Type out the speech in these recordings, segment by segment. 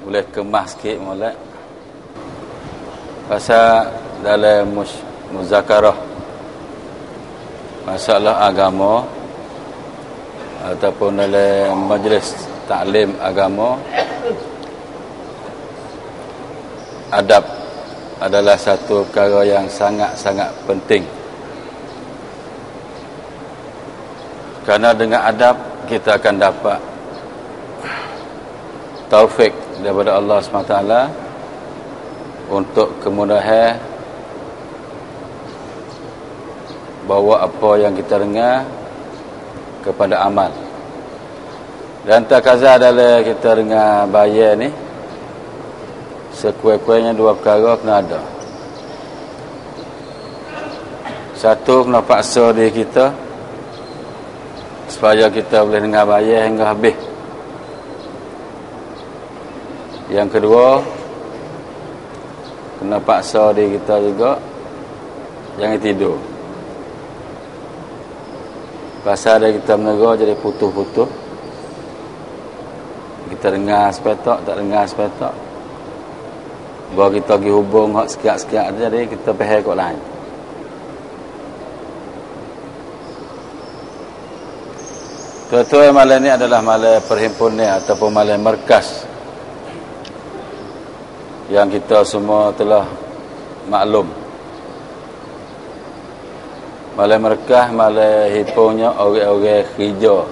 boleh kemas sikit molek pasal dalam muzakarah masalah agama ataupun dalam majlis taklim agama, adab adalah satu perkara yang sangat-sangat penting. Kerana dengan adab kita akan dapat taufik daripada Allah SWT untuk kemudahan bawa apa yang kita dengar kepada amal. Dan terkazar dalam kita dengar bayan ni, sekuat-kuatnya dua perkara kena ada. Satu, kena paksa diri kita supaya kita boleh dengar bayan hingga habis. Yang kedua, kena paksa diri kita juga jangan tidur. Pasal ada kita menegur jadi putus-putus. Kita dengar sepetak, tak dengar sepetak. Bahawa kita pergi hubung hak sekiat-sekiat tu, jadi kita pahal kot lain. Tuan-tuan, malam ni adalah malam perhimpunan ataupun malam markas yang kita semua telah maklum. Malam markas, malam himpunnya orang-orang kerja,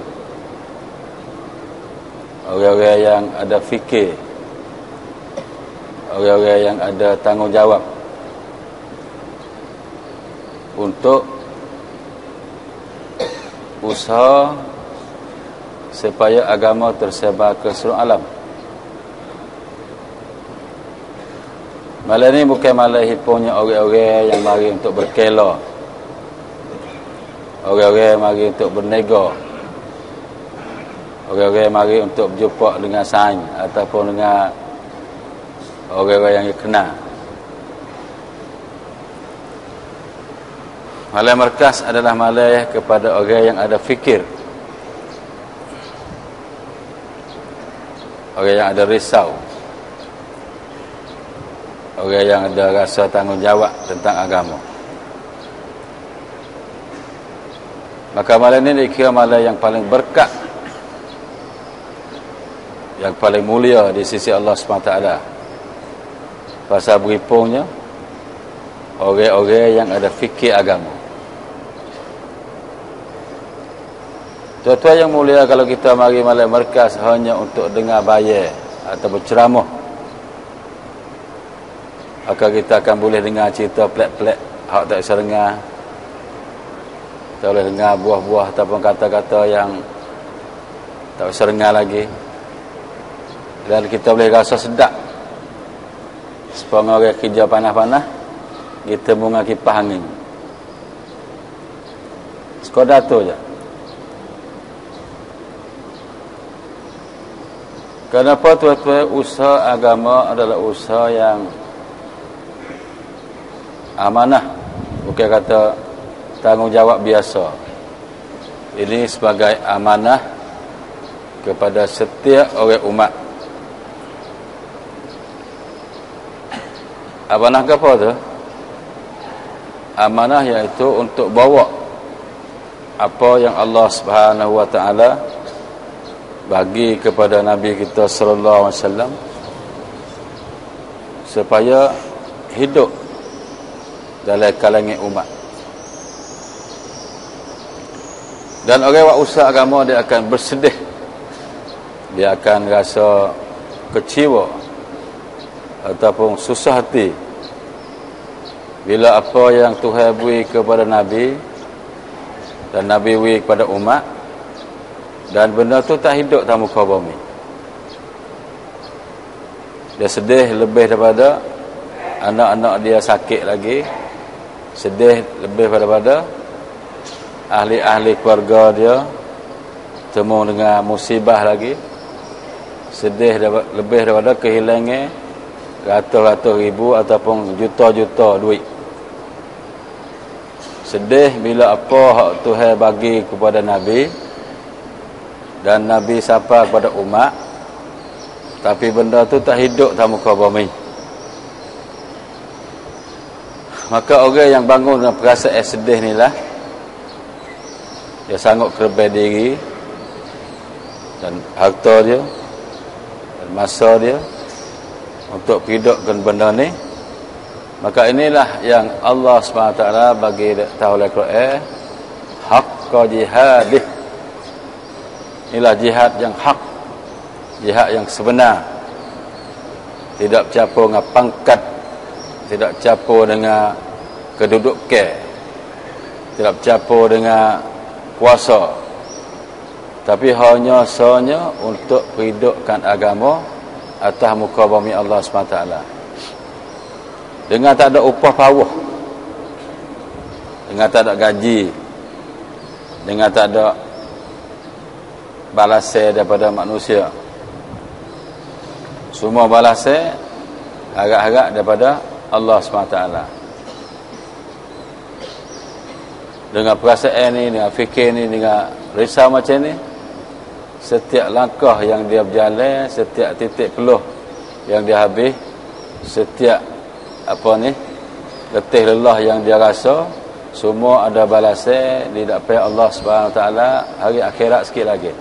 orang-orang yang ada fikir, orang-orang yang ada tanggungjawab untuk usaha supaya agama tersebar ke seluruh alam. Malam ni bukan malam himpunnya orang-orang yang mari untuk berkela, orang-orang yang mari untuk bernego, orang-orang yang mari untuk berjumpa dengan sains ataupun dengan orang-orang yang kenal. Malam markas adalah malam kepada orang yang ada fikir, orang yang ada risau, orang yang ada rasa tanggungjawab tentang agama. Maka malam ini dikira malam yang paling berkat, yang paling mulia di sisi Allah SWT. Pasal berhimpungnya orang-orang yang ada fikir agama. Tuan-tuan yang mulia, kalau kita mari malam markas hanya untuk dengar bayar atau berceramah, maka kita akan boleh dengar cerita pelik-pelik hak tak bisa dengar. Kita boleh dengar buah-buah ataupun kata-kata yang tak bisa dengar lagi. Dan kita boleh rasa sedap sepuluh orang kerja panas-panas, kita bunga kipas angin. Sekadar tu je. Kenapa tuan-tuan, usaha agama adalah usaha yang amanah, bukan kata tanggungjawab biasa. Ini sebagai amanah kepada setiap orang umat. Amanah ke apa tu? Amanah iaitu untuk bawa apa yang Allah Subhanahu Wa Taala bagi kepada Nabi kita sallallahu alaihi wasallam supaya hidup dalam kalangan umat. Dan orang yang usaha agama, dia akan bersedih, dia akan rasa kecewa ataupun susah hati bila apa yang Tuhan beri kepada Nabi dan Nabi beri kepada umat, dan benda tu tak hidup dalam muka bumi. Dia sedih lebih daripada anak-anak dia sakit lagi, sedih lebih daripada ahli-ahli keluarga dia temu dengan musibah lagi, sedih lebih daripada kehilangan ratus-ratus ribu ataupun juta-juta duit. Sedih bila apa hak Tuhan bagi kepada Nabi dan Nabi sapa kepada umat tapi benda tu tak hidup dalam muka bumi. Maka orang yang bangun dengan perasaan sedih ni lah, dia sanggup kerebai diri dan harta dia dan masa dia untuk hidupkan benda ni. Maka inilah yang Allah SWT bagi tahu oleh Quran, haqqa jihadih. Inilah jihad yang hak, jihad yang sebenar. Tidak bercampur dengan pangkat, tidak bercampur dengan kedudukan, tidak bercampur dengan kuasa, tapi hanya untuk hidupkan agama atas muka bumi Allah SWT. Dengan tak ada upah pawah, dengan tak ada gaji, dengan tak ada balasan daripada manusia. Semua balasan harap-harap daripada Allah SWT. Dengan perasaan ni, dengan fikir ni, dengan risau macam ni, setiap langkah yang dia berjalan, setiap titik peluh yang dia habis, setiap letih lelah yang dia rasa, semua ada balasan di hadapan Allah SWT hari akhirat sikit lagi.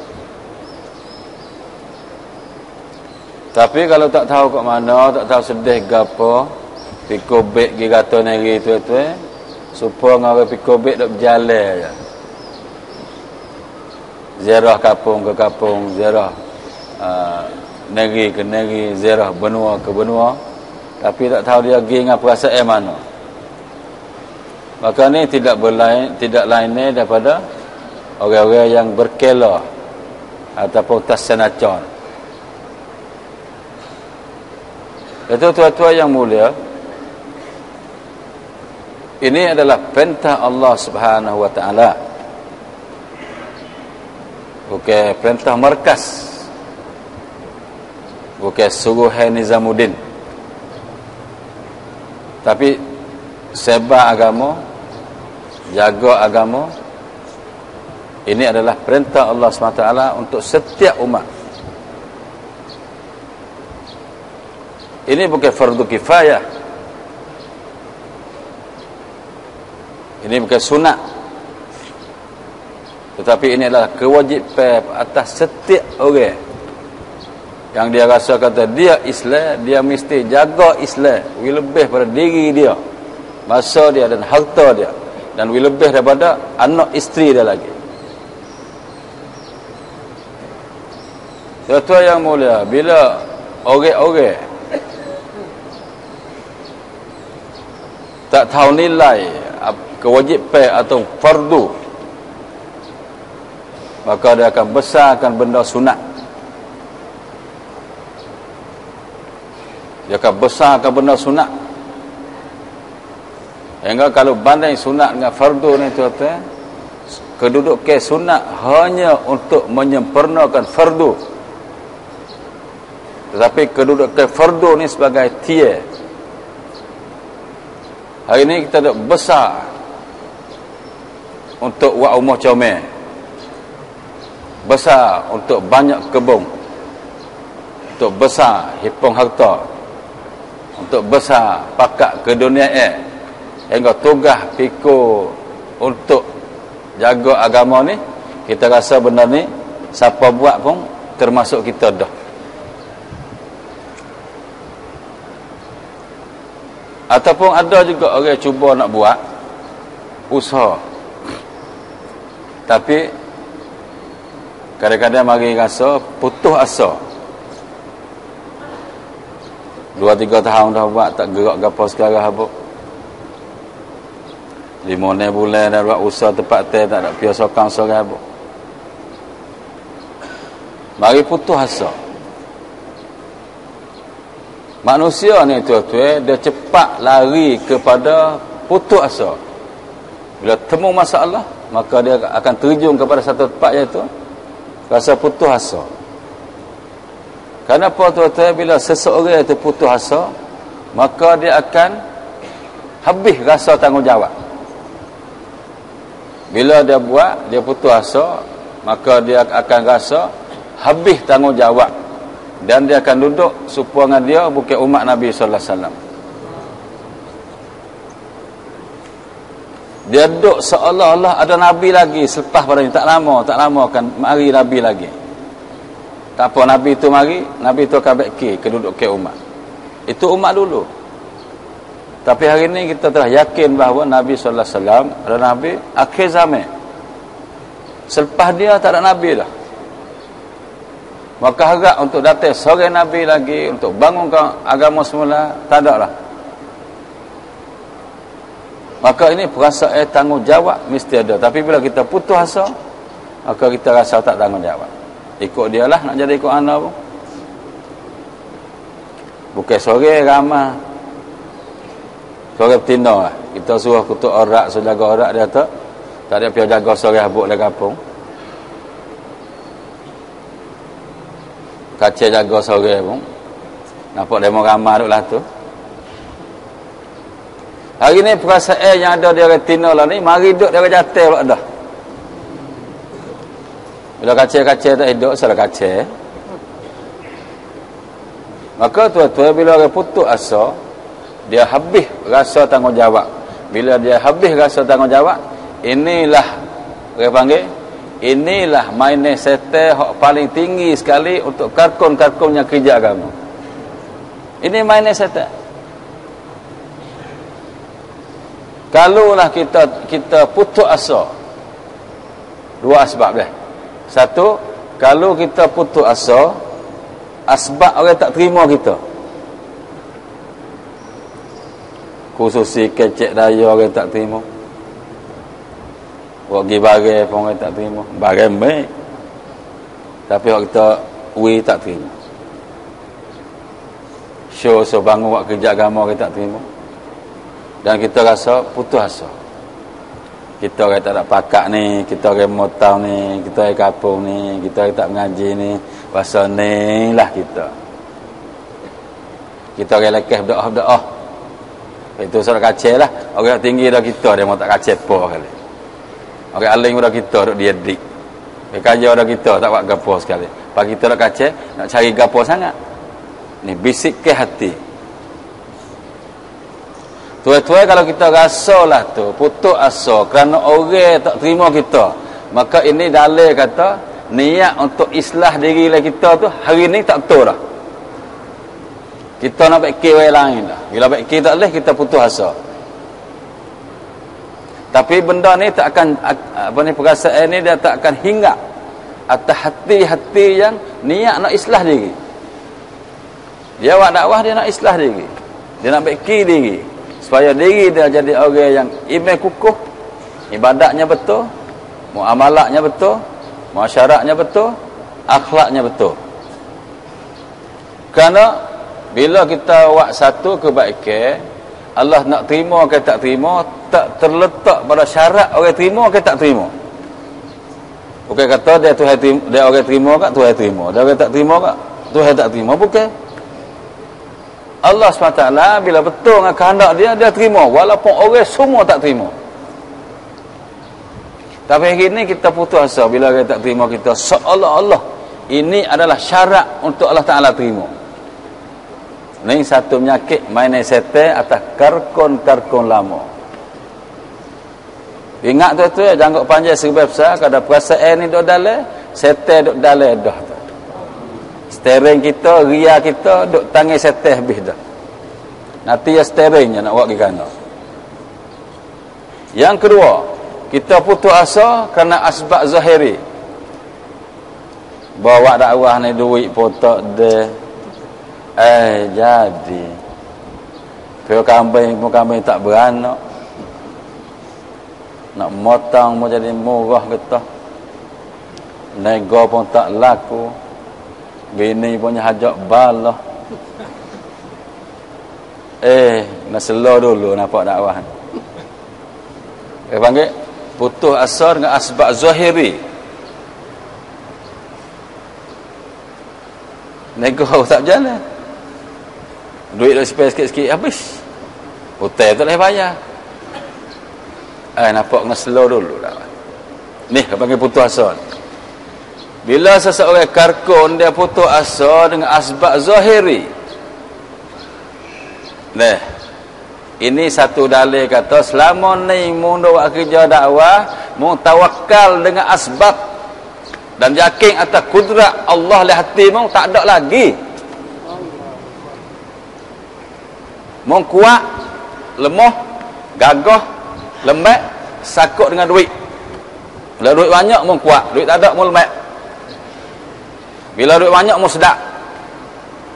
Tapi kalau tak tahu kat mana, tak tahu sedih ke apa, pikir beg pergi kata negeri tu-tu, supaya orang pikir beg duk berjalan je. Ziarah kapung ke kapung, ziarah negeri ke negeri, ziarah benua ke benua, tapi tak tahu dia pergi dengan perasaan mana. Maka ni tidak lain daripada orang-orang yang berkela ataupun tasanacon. Itu tuan-tuan yang mulia, ini adalah perintah Allah Subhanahu wa taala. Bukan perintah markas, bukan suruhan Nizamuddin, tapi sebar agama, jaga agama. Ini adalah perintah Allah SWT untuk setiap umat. Ini bukan fardu kifayah, ini bukan sunat, tetapi ini adalah kewajipan atas setiap orang yang dia rasa kata dia Islam, dia mesti jaga Islam lebih pada diri dia, masa dia dan harta dia, dan lebih daripada anak isteri dia lagi. Tuan-tuan yang mulia, bila orang-orang tak tahu nilai kewajipan atau fardu, maka dia akan besarkan benda sunat. Dia akan besarkan benda sunat. Hingga kalau banding sunat dengan fardu ni tuan-tuan, kedudukan sunat hanya untuk menyempurnakan fardu, tetapi kedudukan fardu ni sebagai tiar. Hari ini kita ada besar untuk buat rumah comel, besar untuk banyak kebun, untuk besar hipung harta, untuk besar pakat keduniaan, hingga tugas pikul untuk jaga agama ni, kita rasa benda ni siapa buat pun termasuk kita dah. Ataupun ada juga orang cuba nak buat usaha, tapi kadang-kadang mari rasa putus asa. 2-3 tahun dah buat, tak gerak gapo sekarang habuk. 5 bulan dah buat usaha tempat teh, tak ada pihak sokang seorang habuk. Mari putus asa. Manusia ni tuan-tuan, dia cepat lari kepada putus asa. Bila temu masalah, maka dia akan terjun kepada satu tempat, iaitu rasa putus asa. Kenapa tuan-tuan? Bila seseorang itu putus asa, maka dia akan habis rasa tanggungjawab. Bila dia buat, dia putus asa, maka dia akan rasa habis tanggungjawab dan dia akan duduk supaya dengan dia bukan umat Nabi sallallahu alaihi wasallam. Dia duduk seolah-olah ada Nabi lagi selepas pada ni. Tak lama akan mari Nabi lagi. Tak apa, Nabi itu mari, Nabi itu akan beki kedudukan umat. Itu umat dulu. Tapi hari ini kita telah yakin bahawa Nabi sallallahu alaihi wasallam adalah Nabi akhir zaman. Selepas dia tak ada Nabi dah. Maka harap untuk datang seorang Nabi lagi untuk bangunkan agama semula, tak ada lah. Maka ini perasaan tanggungjawab mesti ada. Tapi bila kita putus asa, maka kita rasa tak tanggungjawab. Ikut dia lah, nak jadi ikut anak pun. Bukan sore ramah. Sore betina lah. Kita suruh kutuk orak, suruh jaga orak, dia tak ada pergi jaga sore habuk di kampung. Kacau jaga sore pun. Nampak demo ramah duk lah tu. Hari ni perasaan yang ada di retina lah ni, mari duduk dia jatuh pula dah. Bila kacau-kacau tak hidup, salah kacau. Maka tuan-tuan, bila orang putus asa, dia habis rasa tanggungjawab. Bila dia habis rasa tanggungjawab, inilah, orang panggil, inilah mainan setan yang paling tinggi sekali untuk karkon-karkonnya kerja agama. Ini mainan setan. Kalaulah kita putus asa, dua asbab dah. Satu, kalau kita putus asa, asbab orang tak terima kita. Khususi kecek daya orang tak terima. Buat pergi bagai pun orang tak terima. Bagai baik. Tapi orang kita tak terima. Show bangun buat kerja agama orang tak terima. Dan kita rasa putus asa. Kita orang tak ada pakak ni, kita orang motau ni, kita orang kapung ni, kita orang tak mengaji ni, pasal ni lah kita. Kita orang lekeh berdoa-berdoa. Itu surat kacau lah. Orang tinggi dah kita, dia mau tak kacau apa kali. Orang aling dah kita, duk dia dik. Orang kaya dah kita, tak buat gapo sekali. Pagi kita dah kacau, nak cari gapo sangat. Ni bisik ke hati. Tuan-tuan, kalau kita rasalah tu putus asa kerana orang tak terima kita, maka ini dalil kata niat untuk islah diri kita tu hari ni tak betul dah. Kita nak fikir orang lain dah. Bila fikir tak boleh, kita putus asa. Tapi benda ni tak akan, perasaan ni dia tak akan hinggap atas hati-hati yang niat nak islah diri. Dia buat dakwah, dia nak islah diri, dia nak fikir diri supaya diri dia jadi orang yang iman kukuh, ibadatnya betul, muamalahnya betul, masyaraatnya betul, akhlaknya betul. Kerana bila kita buat satu kebaikan, Allah nak terima ke tak terima tak terletak pada syarat orang terima ke tak terima. Bukan kata dia Tuhan terima, dia orang terima ke Tuhan terima, dia orang tak terima ke Tuhan tak terima. Bukan. Allah SWT bila betul dengan kehendak dia, dia terima walaupun orang semua tak terima. Tapi hari ini kita putus asa bila orang tak terima kita, seolah-olah ini adalah syarat untuk Allah Ta'ala terima. Ini satu penyakit mainan setan atas karkon-karkon lama. Ingat tu jangkuk panjang serba besar, kada perasaan ni duk dalam, setan duk dalam dah tu. Steering kita, ria kita duk tangan setan habis dah. Nanti ya steeringnya nak buat ke kanan. Yang kedua, kita putus asa kerana asbab zahiri. Bawa dakwah ni duit potok de. Jadi pio kambing tak beranak. Nak motong mau jadi murah kita. Nego pun tak laku. Bini punya hajak balah. Nak slow dulu nampak dakwah. Panggil putus asa dengan asbab zahiri. Nego tak berjalan. Duit dah spare sikit-sikit habis. Hotel tak boleh bayar. Nampak kena slow dulu dah. Ni panggil putus asa. Bila seseorang karkun, dia putus asa dengan asbab zahiri. Nah, ini satu dalil kata selama ni mun buat kerja dakwah, mun tawakal dengan asbab dan yakin atas kudrat Allah di hati mun tak ada lagi. Mun kuat, lemah, gagah, lembek, sakut dengan duit. Bila duit banyak mun kuat, duit tak ada mun lembek. Bila duit banyak mun sedap,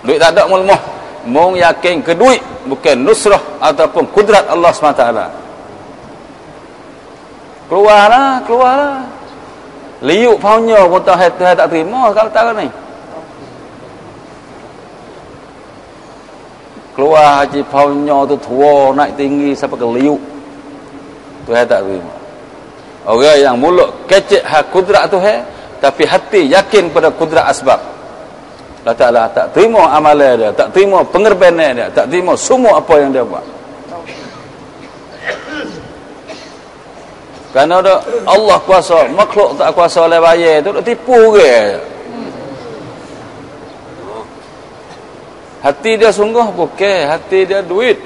duit tak ada mun lemah. Mun yakin ke duit bukan nusrah ataupun kudrat Allah SWT. Keluarlah. Liuk paunya pun tak terima kalau tak ni. Keluar haji paunya tu tua naik tinggi sampai ke liuk. Tuhan tak terima. Orang yang mulut kecek hak kudrat Tuhan, tapi hati yakin pada kudrat asbab. Allah Ta'ala tak terima amalan dia, tak terima pengorbanan dia, tak terima semua apa yang dia buat. Kerana Allah kuasa, makhluk tak kuasa oleh bayar tu, duk tipu ke. Hati dia sungguh bukan, hati dia duit.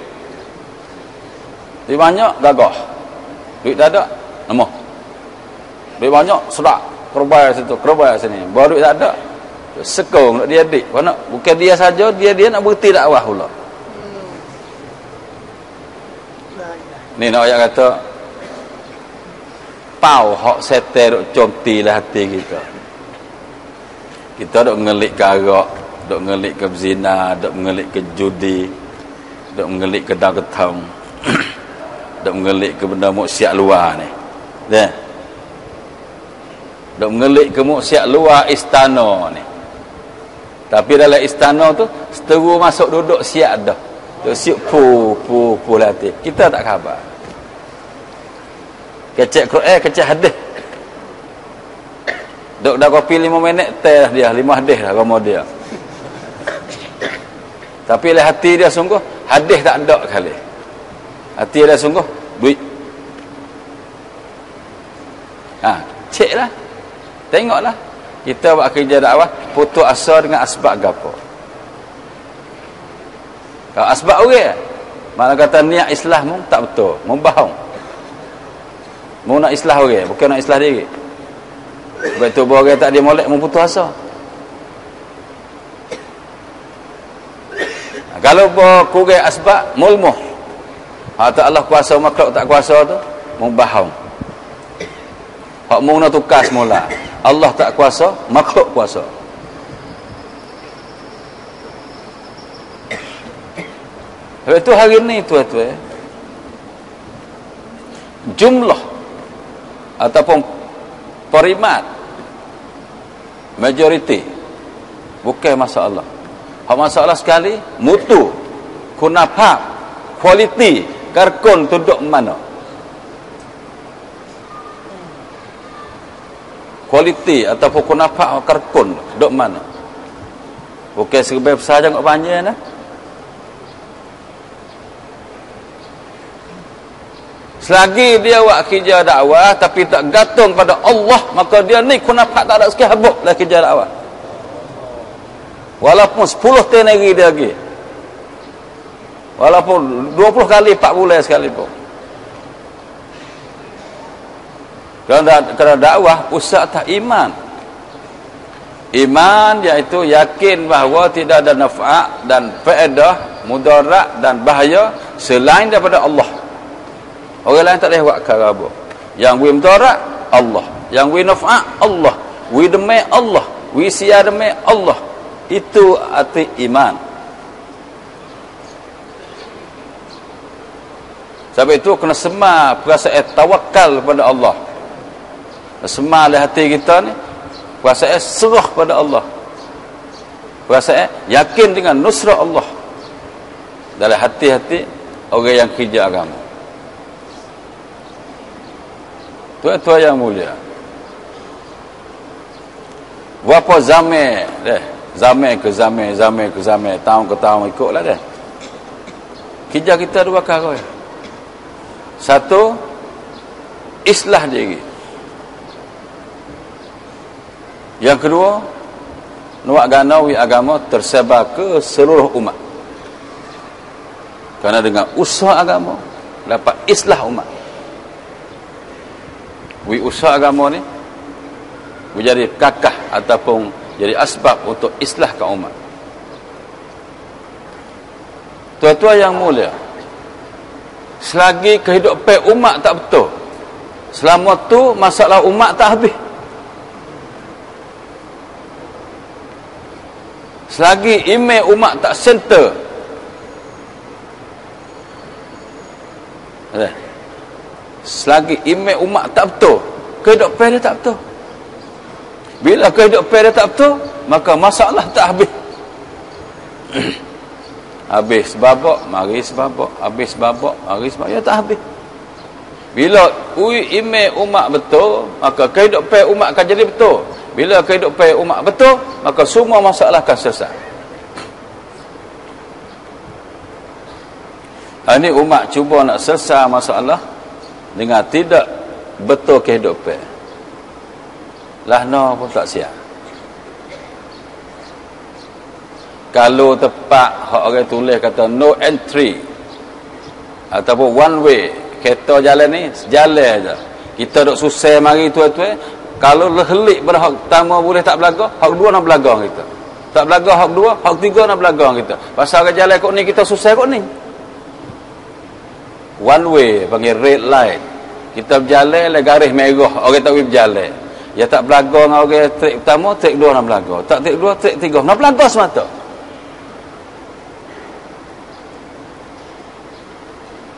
Duit banyak, gagah. Duit tak ada, lemah. Duit banyak, sedap. Kerbai situ, kerbai sini. Baru duit tak ada, sekong nak dia adik. Bukan dia saja, dia nak berhenti dakwah pula. Ni nak ayat kata, pau hak setel duk comti lah hati kita. Kita duk ngelik ke arak, duk ngelik ke zina, duk ngelik ke judi, duk ngelik ke dagetang, duk ngelik ke benda maksiat luar ni. Dah. Duk ngelik ke maksiat luar istana ni. Tapi dalam istana tu seteru masuk duduk siap dah. Duk siap pu hati. Kita tak khabar. Kecek Quran, kecek hadis. Duk dah kopi 5 minit teh dah dia, 5 hadis dah kamu dia. Tapi oleh hati dia sungguh hadis tak ada kali. Hati dia sungguh duit. Ceklah. Tengoklah. Kita buat kerja dakwah putus asa dengan asbab gapo. Kalau asbab orang, mana kata niat islah mu tak betul, membahong. Mu nak islah orang, bukan nak islah diri. Betul orang tak dia molek mu putus asa. Kalau kurang asbab mulmuh. Atau Allah kuasa makhluk tak kuasa tu membahong. Hak mu nak tukar semula. Allah tak kuasa, makhluk kuasa. Sebab itu hari ni tuan-tuan, jumlah ataupun perimat majoriti bukan masalah. Hak masalah sekali mutu, kunafah, kualiti, karkon tu duk mana? Kualiti ataupun kunafah karkun duk mana? Bukan serba besar jangan panjang dah. Selagi dia buat kerja dakwah tapi tak gantung pada Allah, maka dia ni kunafah tak ada sikit habuk dalam kerja dakwah. Walaupun 10 tahun lagi dia lagi. Walaupun 20 kali 4 bulan sekali pun. Kerana dakwah pusat atas iman. Iman iaitu yakin bahawa tidak ada naf'at dan faedah, mudarat dan bahaya selain daripada Allah. Orang lain tak boleh buat perkara apa. Yang wi mudarat Allah, yang wi naf'at Allah, wi demai Allah, wi sia demai Allah. Itu arti iman. Sebab itu kena semar perasaan tawakal kepada Allah. Semar dalam hati kita ni perasaan serah pada Allah, perasaan yakin dengan nusrah Allah dalam hati-hati orang yang kerja agama. Tuan-tuan yang mulia, berapa zaman ke zaman, tahun ke tahun ikutlah dah. Kerja kita dua perkara. Satu, islah diri. Yang kedua, nuak ganawi agama tersebar ke seluruh umat. Kerana dengan usaha agama dapat islah umat. Usaha agama ni menjadi kakah ataupun jadi asbab untuk islahkan umat. Tuan-tuan yang mulia, selagi kehidupan umat tak betul, selama tu masalah umat tak habis. Selagi email umat tak center, selagi email umat tak betul, kehidupan dia tak betul. Bila kehidupan dia tak betul, maka masalah tak habis. Habis babak, mari sebabak, habis babak, mari sebabak, ya tak habis. Bila email umat betul, maka kehidupan umat akan jadi betul. Bila kehidupan umat betul, maka semua masalah akan selesai. Ini umat cuba nak selesai masalah dengan tidak betul kehidupan. Lahna pun tak siap. Kalau tepat hak orang tulis kata no entry ataupun one way, kereta jalan ni jalan aja. Kita duk susah mari tuan-tuan. Kalau lehelik pada hak pertama boleh tak belaga, hak kedua nak belaga kita. Tak belaga hak kedua, hak ketiga nak belaga kita. Pasal orang jalan kok ni kita susah kok ni. One way panggil red light. Kita berjalan le garis merah, orang tak boleh berjalan. Ya tak belaga dengan orang trek pertama, trek kedua nak belaga. Tak trek kedua, trek ketiga nak belaga semata.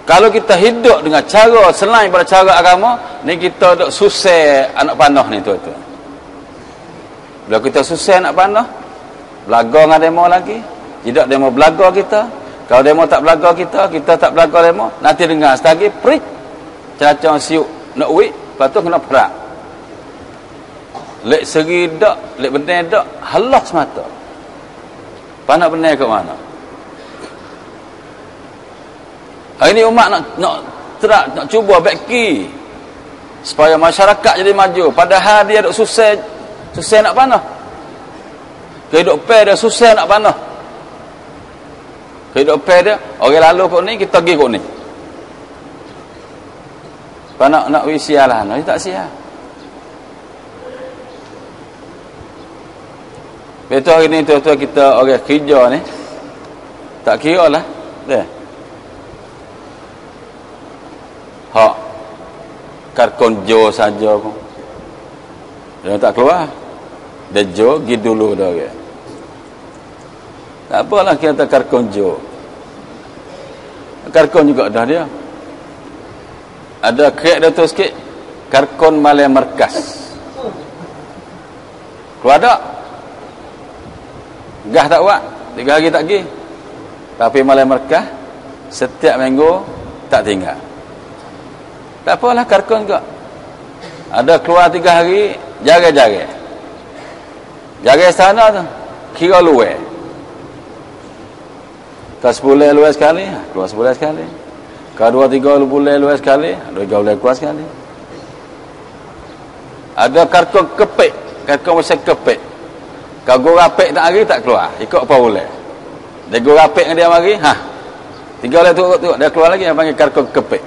Kalau kita hidup dengan cara selain pada cara agama, ni kita duk susah anak panah ni tuan-tuan. Bila kita susah anak panah, belaga dengan demo lagi, tidak demo belaga kita. Kalau demo tak belaga kita, kita tak belaga demo, nanti dengar setagi prit, cacang siuk nak uik, lepas tu kena perak. Lek segi dak, lek benar dak, halah semata. Panak benar ke mana? Hari ni umat nak cuba beki supaya masyarakat jadi maju. Padahal dia duk susah nak panah. Kehidupan dia susah nak panah. Kehidupan dia, orang lalu kok ni, kita pergi kok ni. Nak wisial lah, nak tak siap. Betul hari ni tuan-tuan kita orang kerja ni tak kira lah. Hak karkon jo saja pun dia tak keluar. Dia jo pergi dulu dah orang. Tak apalah kita karkon jo. Karkon juga dah dia. Ada krek dia tu sikit. Karkon Malay Markas. Keluar tak? Gah tak buat. 3 hari tak pergi. Tapi Malay Markas setiap minggu tak tinggal. Tak apalah karkon juga. Ada keluar 3 hari, jaga-jaga. Jaga sana tu, kira luar. Kalau sebulan luar sekali, keluar sebulan sekali. Kalau 2-3 bulan luar sekali, 2 bulan keluar sekali. Ada karkon kepek, karkon masa kepek. Kalau gua rapek tak hari, tak keluar. Ikut apa bulan. Dia gua rapek dengan dia mari, 3 bulan tu dia keluar lagi, yang panggil karkon kepek.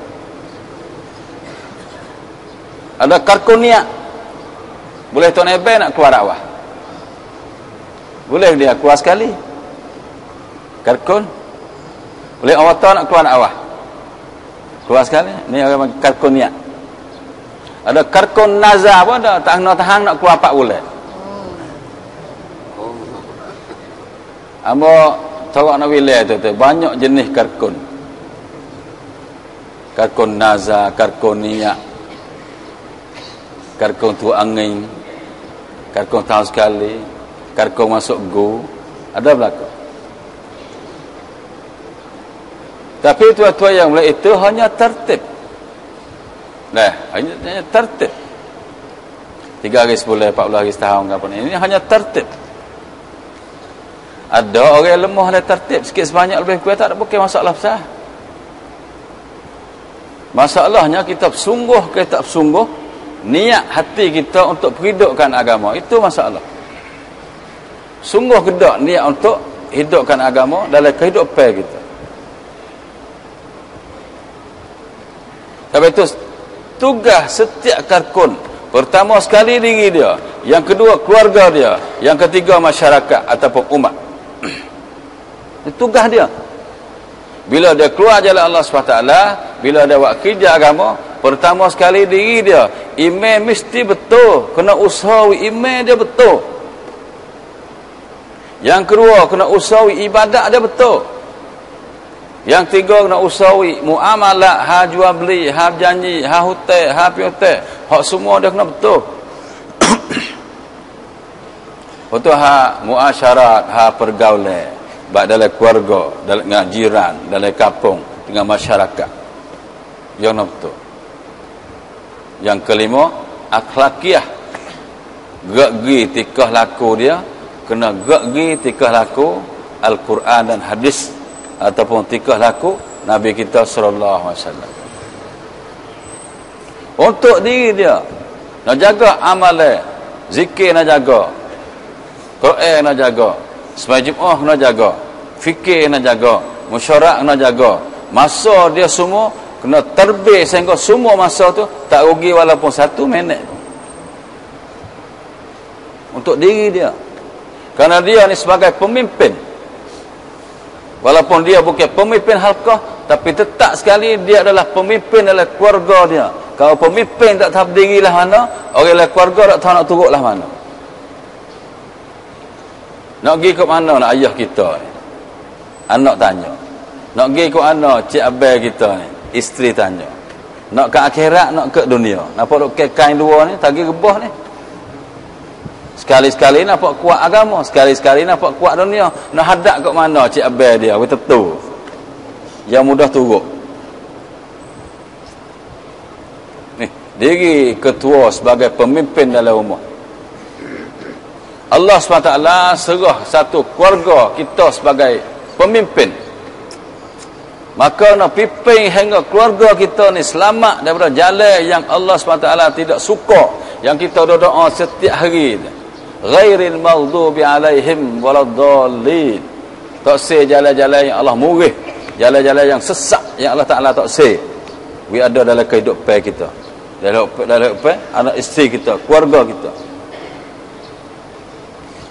Ada karkon niat. Boleh Tuan Eben nak keluar dakwah. Boleh dia keluar sekali. Karkon. Boleh orang tua nak keluar dakwah. Keluar sekali. Ni orang karkon niat. Ada karkon nazar pun ada. Tak kena tahan nak keluar 4 bulan. Amo tahu nak wilayah tu banyak jenis karkon. Karkon nazar, karkon niat. Karkon tu angin, karkon tahun sekali, karkon masuk go, ada berlaku. Tapi tuan-tuan yang mulai itu hanya tertib. Hanya tertib. 3 hari sebulan, 40 hari setahun apa ni. Ini hanya tertib. Ada orang yang lemah ada tertib, sikit sebanyak lebih kurang tak ada bukan masalah besar. Masalahnya kita sungguh ke tak sungguh niat hati kita untuk menghidupkan agama, itu masalah. Sungguh kedak niat untuk hidupkan agama dalam kehidupan kita. Sebab itu tugas setiap karkun, pertama sekali diri dia, yang kedua keluarga dia, yang ketiga masyarakat ataupun umat. Itu tugas dia. Bila dia keluar jalan Allah SWT, bila dia buat kerja agama, pertama sekali diri dia, iman mesti betul, kena usaha iman dia betul. Yang kedua, kena usaha ibadat dia betul. Yang tiga, kena usaha muamalah, ha jual beli, ha janji, ha hutang, ha piutang, hak semua dia kena betul. Betul, ha muasyarat, ha pergaulan, baik dalam keluarga, dalam jiran, dalam kampung, dengan masyarakat, yang kena betul. Yang kelima, akhlakiyah, gerak-gi tikah laku dia kena gerak-gi tikah laku Al-Quran dan hadis, ataupun tikah laku Nabi kita sallallahu alaihi wasallam. Untuk diri dia nak jaga amalan, zikir nak jaga, Quran nak jaga, sembahyang Jumaat nak jaga, fikir nak jaga, musyawarah nak jaga, masa dia semua kena terbit sehingga semua masa tu tak rugi walaupun 1 minit untuk diri dia. Kerana dia ni sebagai pemimpin, walaupun dia bukan pemimpin halqah, tapi tetap sekali dia adalah pemimpin dalam keluarga dia. Kalau pemimpin tak tahu berdiri lah mana, orang dalam keluarga tak tahu nak turut lah mana. Nak pergi ke mana nak ayah kita ni, anak tanya. Nak pergi ke mana cik abang kita ni, isteri tanya. Nak ke akhirat, nak ke dunia. Nampak duk kain dua ni, tagi rebah ni. Sekali-sekali nampak kuat agama, sekali-sekali nampak kuat dunia. Nak hadap ke mana cik abang dia, betul. Yang mudah turut. Ni, diri ketua sebagai pemimpin dalam rumah. Allah SWT serah satu keluarga kita sebagai pemimpin. Maka nak pimpin hingga keluarga kita ni selamat daripada jalan yang Allah SWT tidak suka, yang kita doa setiap hari. Ghairil maghdubi alaihim waladdallin. Tak se jalan-jalan yang Allah murih, jalan-jalan yang sesat yang Allah Taala tak se. We ada dalam kehidupan kita, dalam anak isteri kita, keluarga kita.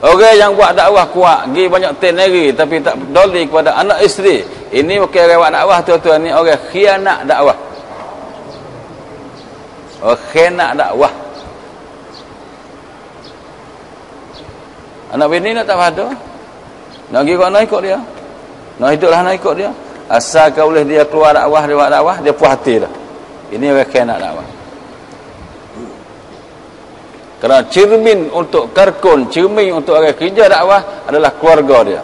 Orang yang buat dakwah kuat, pergi banyak teneri tapi tak peduli kepada anak isteri, ini bukan orang buat dakwah tuan-tuan, ni orang khianat dakwah. Orang khianat dakwah. Anak bini nak tak pada, nak pergi ke mana ikut dia, nak hiduplah nak ikut dia. Asal kau boleh dia keluar dakwah, dia buat dakwah, dia puas hati dah. Ini orang khianat dakwah. Kerana cermin untuk karkun, cermin untuk orang kerja dakwah adalah keluarga dia.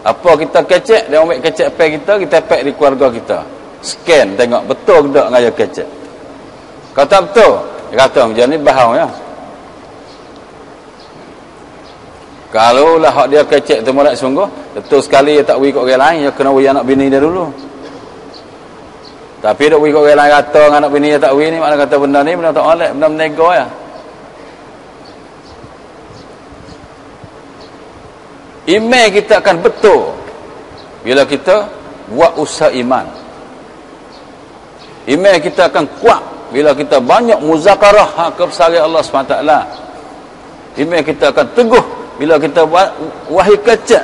Apa kita kecek, dia ambil kecek pay kita pack di keluarga kita. Scan, tengok betul ke tak ngaya kecek. Kalau tak betul, dia kata macam ni bahau ya. Kalau lah hak dia kecek tu molek sungguh, betul sekali dia tak pergi kat orang lain, dia kena pergi anak bini dia dulu. Tapi dia pergi kat orang lain kata dengan anak bini dia tak pergi ni, makna kata benda ni benda tak molek, benda menego ya. Iman kita akan betul bila kita buat usaha iman. Iman kita akan kuat bila kita banyak muzakarah hak kebesaran Allah SWT. Iman kita akan teguh bila kita buat wahai kecek.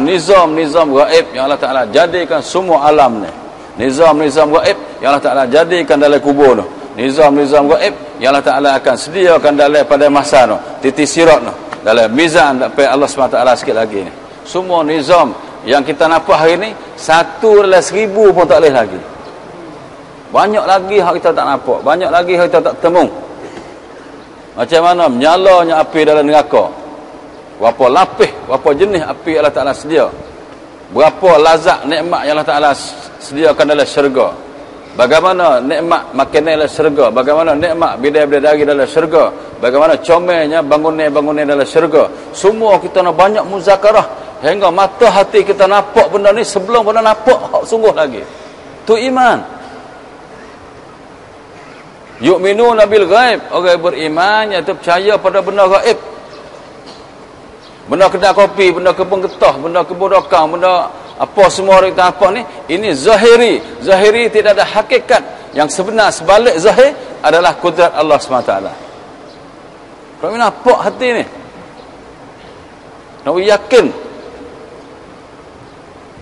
Nizam-nizam gaib yang Allah Ta'ala jadikan semua alam ni. Nizam-nizam gaib yang Allah Ta'ala jadikan dalam kubur tu. Nizam-nizam gaib yang Allah Ta'ala akan sediakan dalam pada masa tu. Titi sirat tu. Dalam mizan dapat Allah SWT sikit lagi ni. Semua nizam yang kita nampak hari ni, 1 dalam 1000 pun tak boleh lagi. Banyak lagi hak kita tak nampak, banyak lagi hak kita tak temu. Macam mana menyalanya api dalam neraka, berapa lapis, berapa jenis api Allah Ta'ala sedia, berapa lazat nikmat yang Allah Ta'ala sediakan dalam syurga, bagaimana nikmat makanan dalam syurga, bagaimana nikmat bidadari dalam syurga, bagaimana comelnya bangunan-bangunan dalam syurga. Semua kita nak banyak muzakarah hingga mata hati kita nampak benda ni sebelum benda nampak sungguh lagi. Tu iman. Yu'minuna bil ghaib, orang beriman iaitu percaya pada benda gaib. Benda kedai kopi, benda kebun getah, benda kebun dokang, benda apa semua kita apa ni, ini zahiri. Zahiri tidak ada hakikat. Yang sebenar sebalik zahir adalah kudrat Allah SWT. Kalau mana apa hati ni? Nak yakin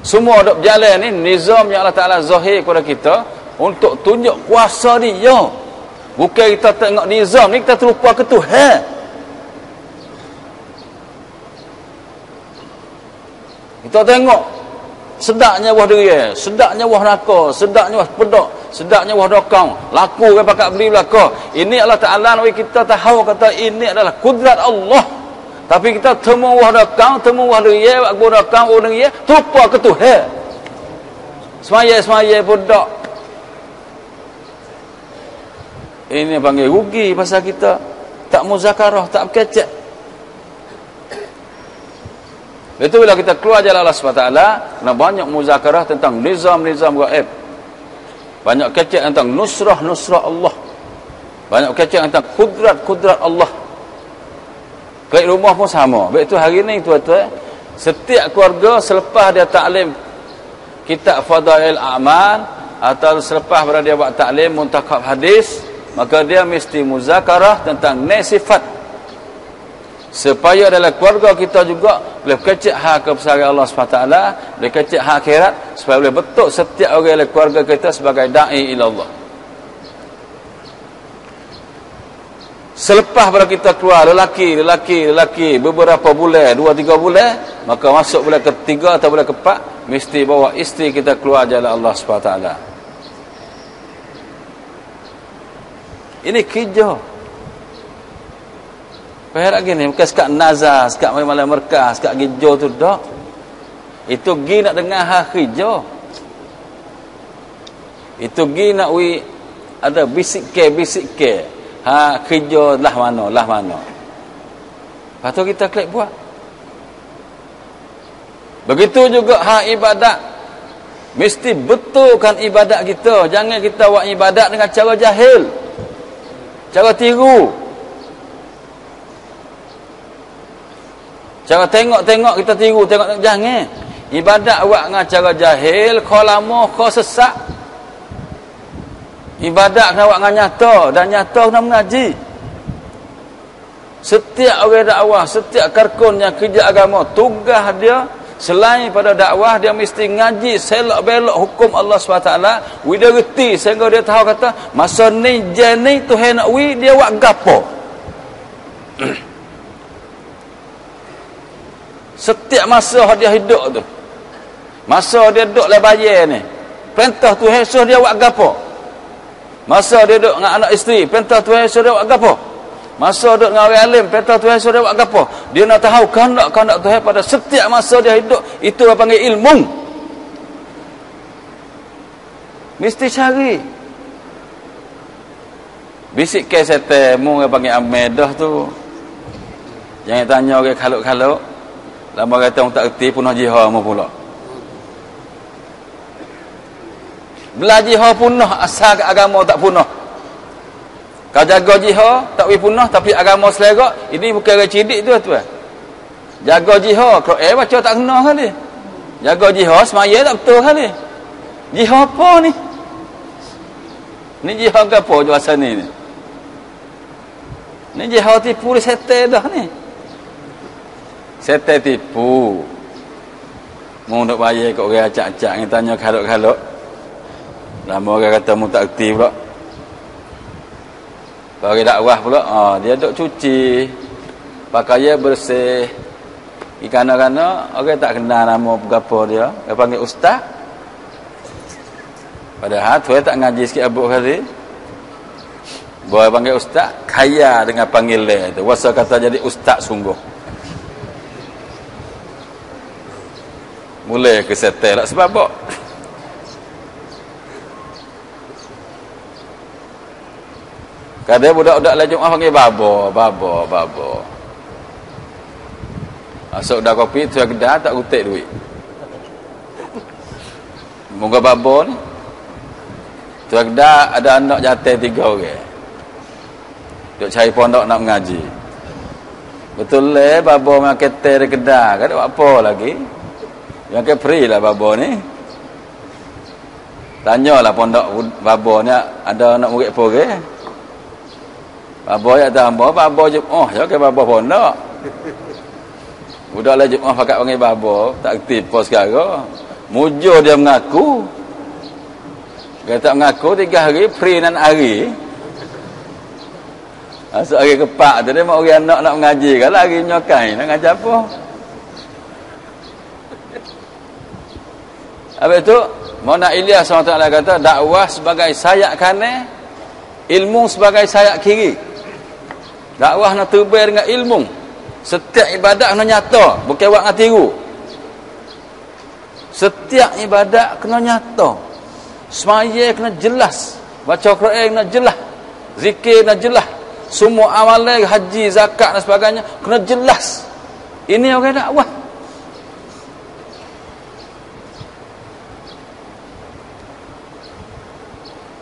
semua dok berjalan ni nizam yang Allah Taala zahir kepada kita untuk tunjuk kuasa dia. Bukan kita tengok nizam ni kita terlupa ke Tuhan. Kita tengok sedaknya wah deria, sedaknya wah neraka, sedaknya wah pedok, sedaknya wah dokang, laku ke pakat beli belaka. Ini Allah Taala nak kita tahu kata ini adalah kudrat Allah. Tapi kita temu wah dokang, temu wah deria, wah dokang, wah deria, terlupa ke Tuhan. Semaya pedok. Ini panggil rugi pasal kita tak muzakarah, tak berkecek. Itu bila kita keluar jalan Allah SWT, kena banyak muzakarah tentang nizam-nizam gaib. Banyak kecek tentang nusrah Allah. Banyak kecek tentang kudrat Allah. Klik rumah pun sama. Baik itu hari ni tuan-tuan, setiap keluarga selepas dia taklim kitab Fadail A'mal atau selepas berada dia buat taklim muntakab hadis, maka dia mesti muzakarah tentang sifat supaya dalam keluarga kita juga boleh kecek hak kebesaran Allah SWT, boleh kecek hak akhirat, supaya boleh betul setiap orang dalam keluarga kita sebagai da'i ila Allah. Selepas pada kita keluar lelaki beberapa bulan, 2-3 bulan, maka masuk bulan ketiga atau bulan keempat, mesti bawa isteri kita keluar jalan Allah SWT. Ini kerja. Perhatikan gini, bukan sekat nazar, sekat malam merkah, sekat hijau tu dak. Itu gi nak dengar hak hijau. Itu gi nak ada bisik ke. Ha hijau lah mana. Lepas tu kita klik buat. Begitu juga hak ibadat. Mesti betulkan ibadat kita. Jangan kita buat ibadat dengan cara jahil. Cara tiru. Cara tengok kita tiru, tengok jangan. Ibadat buat dengan cara jahil, kau lama, kau sesak. Ibadat kena buat dengan nyata, dan nyata kena mengaji. Setiap orang dakwah, setiap karkun yang kerja agama, tugas dia selain pada dakwah, dia mesti ngaji selok belok hukum Allah SWT. Dia reti sehingga dia tahu kata masa ni ni Tuhan nak dia buat gapo. Setiap masa dia hidup tu, masa dia duduk le bayar ni, perintah Tuhan suruh dia buat gapo. Masa dia duduk dengan anak isteri, perintah Tuhan suruh dia buat gapo. Masa duduk dengan orang alim, perintah Tuhan suruh dia buat gapo. Dia nak tahu kehendak Tuhan pada setiap masa dia hidup. Itu apa panggil ilmu. Mesti cari. Bisik ke setan mu yang panggil amedah tu. Jangan tanya orang kaluk-kaluk. Lama kata orang tak erti punah jihad mu pula. Belah jihad punah asal agama tak punah. Kau jaga jihad tak boleh punah tapi agama selera, ini bukan orang cidik tu tuan. Jaga jihad, Quran baca tak kena kali. Jaga jihad semaya tak betul kali. Jihad apa ni? Ni jihad apa juasan ni? Ni jihad tipu setan dah ni. Setan tipu. Mu nak bayar kat orang acak-acak yang tanya kaluk-kaluk. Lama orang kata mu tak erti pula. Bagi dakwah pula, dia duk cuci, pakaian bersih. Kerana orang tak kenal nama berapa dia, dia panggil ustaz. Padahal tuan tak ngaji sikit abuk hari. Boy panggil ustaz, kaya dengan panggilan tu. Wasa kata jadi ustaz sungguh. Mulai ke setel lah sebab apa? Kadang budak-budak lah Jumaat panggil babo. Masuk dah kopi, tu kedai tak kutik duit. Moga babo ni. Tu kedai ada anak jantan 3 orang. duk cari pondok nak mengaji. Betul le babo makan teh di Kedah, kan apa lagi? Yang ke free lah babo ni. Tanyalah pondok babo ni ada nak murid apa ke? Babo ya tambah babo Jumaah je ke babo pondok. Budak lah Jumaah pakat panggil babo, tak aktif pos sekarang. Mujur dia mengaku. Dia tak mengaku 3 hari free nan hari. Masuk hari kepak tu dia mak orang anak nak mengaji kan lagi nyokai nak ngaji apa? Habis tu Maulana Ilyas SWT kata dakwah sebagai sayap kanan, ilmu sebagai sayap kiri. Dakwah nak terbaik dengan ilmu. Setiap ibadat kena nyata, bukan buat dengan tiru. Setiap ibadat kena nyata. Semaya kena jelas, baca Quran kena jelas, zikir kena jelas. Semua amalan haji, zakat dan sebagainya kena jelas. Ini orang dakwah.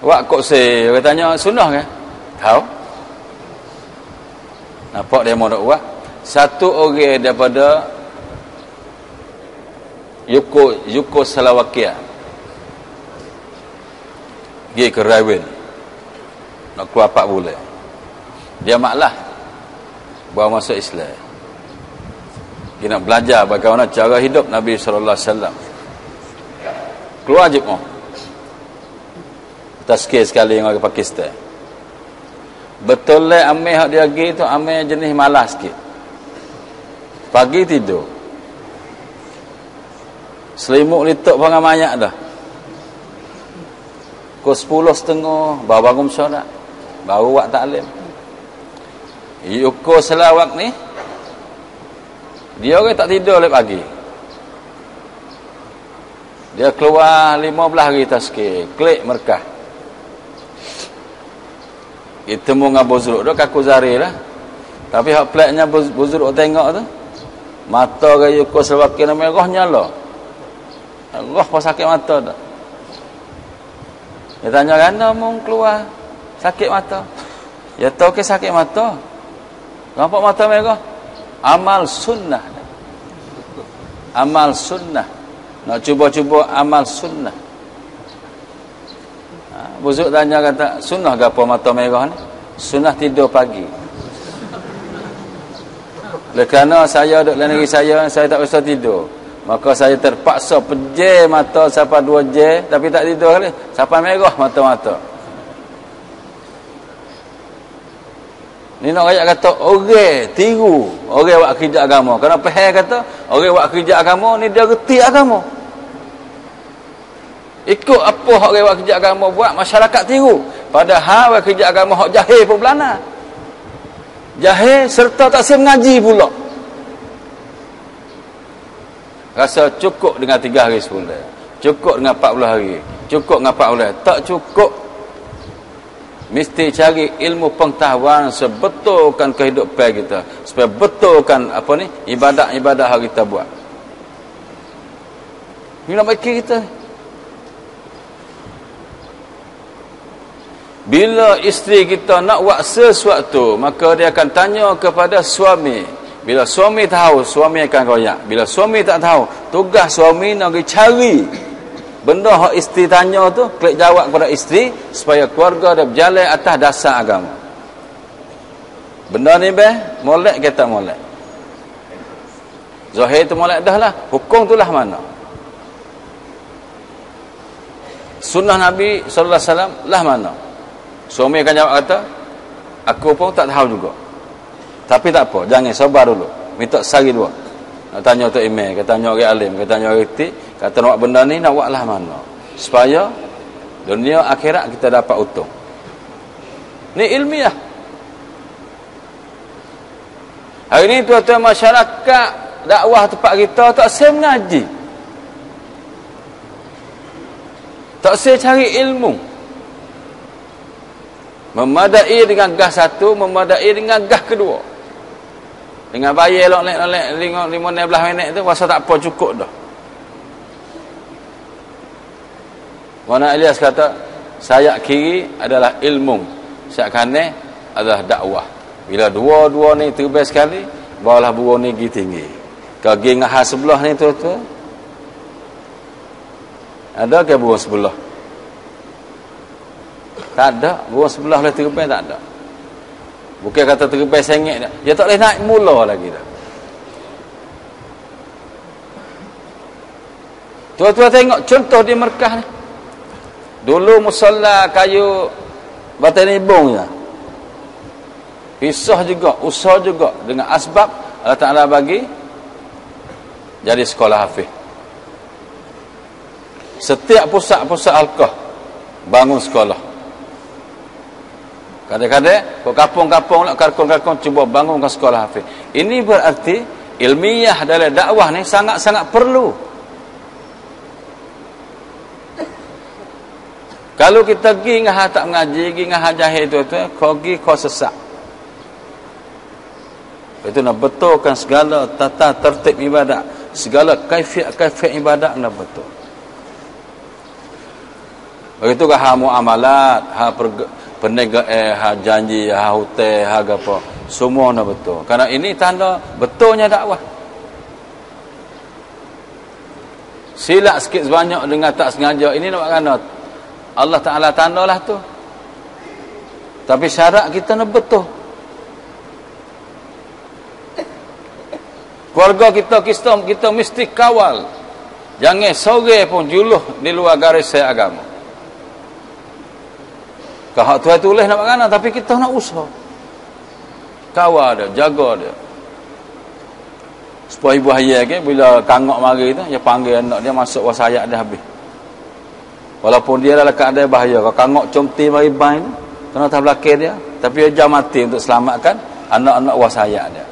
Wak kok se, orang tanya sunnah ke? Tahu? Nampak dia mau dakwah. Satu orang daripada Yugoslavia pergi ke Rawin nak keluar 4 bulan. Dia maklah bawa masuk Islam. Dia nak belajar bagaimana cara hidup Nabi SAW. Keluar Jumaah. Tazkir sekali dengan orang Pakistan. Betul lah amil hak dia pergi tu amil jenis malas sikit. Pagi tidur. Selimut lituk pangan mayak dah. Pukul 10.30 baru bangun solat. Baru buat taklim. Yuko selawak ni dia orang tak tidur lep pagi. Dia keluar 15 hari tazkir, klik Merkah. Kita mu dengan buzuruk tu kaku zari lah. Tapi hak peliknya buzuruk tengok tu mata ke Yuko selawak ni merah nyala. Allah pas sakit mata tu. Dia tanya kan mu keluar sakit mata. Ya tahu ke sakit mata. Nampak mata merah? Amal sunnah. Amal sunnah. Nak cuba-cuba amal sunnah. Buzuk tanya kata, sunnah ke apa mata merah ni? Sunnah tidur pagi. Oleh kerana saya duduk dalam negeri saya tak bisa tidur. Maka saya terpaksa pejam mata sampai 2 jam, tapi tak tidur kali. Sampai merah mata-mata. Ni nak rakyat kata orang tiru orang buat kerja agama. Kerana faham kata orang buat kerja agama ni dia reti agama. Ikut apa hak orang buat kerja agama buat, masyarakat tiru. Padahal buat kerja agama hak jahil pun belana. Jahil serta tak siap mengaji pula. Rasa cukup dengan 3 hari sebulan. Cukup dengan 40 hari. Cukup dengan 4 bulan. Tak cukup. Mesti cari ilmu pengetahuan sebetulkan kehidupan kita, supaya betulkan apa ni ibadat-ibadat yang kita buat. Ini nak baik kita. Bila isteri kita nak buat sesuatu, maka dia akan tanya kepada suami. Bila suami tahu, suami akan royak. Bila suami tak tahu, tugas suami nak pergi cari benda hak isteri tanya tu, klik jawab kepada isteri supaya keluarga dia berjalan atas dasar agama. Benda ni molek ke tak molek? Zahir tu molek dah lah. Hukum tu lah mana? Sunnah Nabi SAW lah mana? Suami akan jawab kata, aku pun tak tahu juga. Tapi tak apa, jangan sabar dulu. Minta sehari 2. Nak tanya Tok Imam, kata tanya orang alim, kata tanya orang etik, kata nak buat benda ni, nak buatlah mana? Supaya dunia akhirat kita dapat untung. Ni ilmiah. Hari ni tuan-tuan masyarakat dakwah tempat kita tak saya mengaji. Tak saya cari ilmu. Memadai dengan gas satu, memadai dengan gas kedua. Dengan bayar lolek-lolek 15 minit tu rasa tak apa, cukup dah. Maulana Ilyas kata sayap kiri adalah ilmu, sayap kanan adalah dakwah. Bila dua-dua ni terbaik sekali, barulah burung ni pergi tinggi. Kalau pergi ngahar sebelah ni tuan-tuan, ada ke burung sebelah? Tak ada. Burung sebelah boleh terbaik, tak ada. Bukan kata terbaik sengit dah. Dia tak boleh naik mula lagi dah. Tuan-tuan tengok contoh di Mekah ni. Dulu musalla kayu batang ibung je. Pisah juga, usah juga dengan asbab Allah Ta'ala bagi jadi sekolah hafiz. Setiap pusat-pusat halqah bangun sekolah. Kadang-kadang ke kampung-kampung nak karkon-karkon cuba bangunkan sekolah hafiz. Ini berarti ilmiah dalam dakwah ni sangat-sangat perlu. Kalau kita pergi ngah tak mengaji, pergi ngah jahil tu kau pergi kau sesak. Itu nak betulkan segala tata tertib ibadat, segala kaifiat ibadat nak betul. Begitu ke ha muamalat, ha perniagaan, ha janji, ha hutang, ha apa, semua nak betul. Karena ini tanda betulnya dakwah. Silap sikit sebanyak dengan tak sengaja, ini nak kena Allah Ta'ala tandalah tu. Tapi syarat kita nak betul. Keluarga kita mesti kawal. Jangan sore pun juluh di luar garis agama. Kalau tuan tulis nak bagaimana, tapi kita nak usaha. Kawal dia, jaga dia. Supaya ibu ayah ke, bila kangok mari tu, dia panggil anak dia masuk wasayak dia habis. Walaupun dia dalam keadaan bahaya. Kalau kangok comti mari bain, kena atas belakang dia. Tapi dia jam mati untuk selamatkan anak-anak wasayak dia.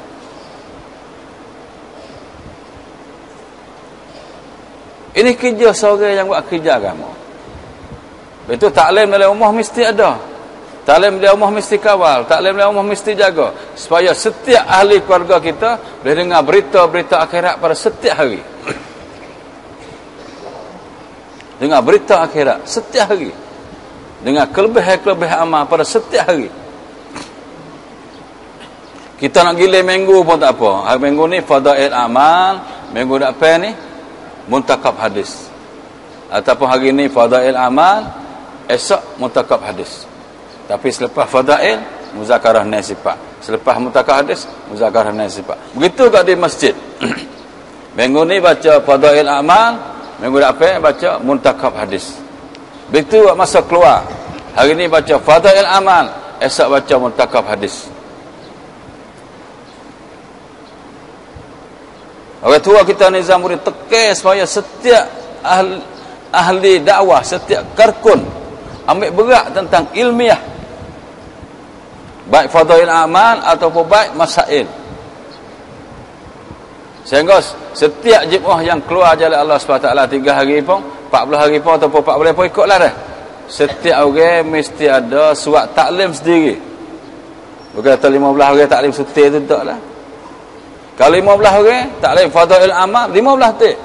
Ini kerja seorang yang buat kerja agama. Itu taklim dalam rumah mesti ada. Taklim dalam rumah mesti kawal. Taklim dalam rumah mesti jaga. Supaya setiap ahli keluarga kita boleh dengar berita-berita akhirat pada setiap hari. Dengar berita akhirat setiap hari. Dengar kelebihan-kelebihan amal pada setiap hari. Kita nak gila minggu pun tak apa. Hari minggu ni fadail amal. Minggu depan ni muntakab hadis. Ataupun hari ni fadail amal, esok muntakab hadis. Tapi selepas fadail, muzakarah nasifah. Selepas muntakab hadis, muzakarah nasifah. Begitu kat di masjid. Minggu ni baca fadail amal, minggu depan baca muntakab hadis. Begitu masa keluar. Hari ni baca fadail amal, esok baca muntakab hadis. Orang tua kita nizam murid tekan supaya setiap ahli dakwah, setiap karkun ambil berat tentang ilmiah. Baik fadail amal ataupun baik masail. Sehingga setiap jemaah yang keluar jalan Allah SWT 3 hari pun, 40 hari pun ataupun 40 pun ikutlah dah. Setiap orang mesti ada surat taklim sendiri. Bukan kata 15 orang taklim sutir tu taklah. Kalau 15 orang, taklim fadail amal, 15 tik.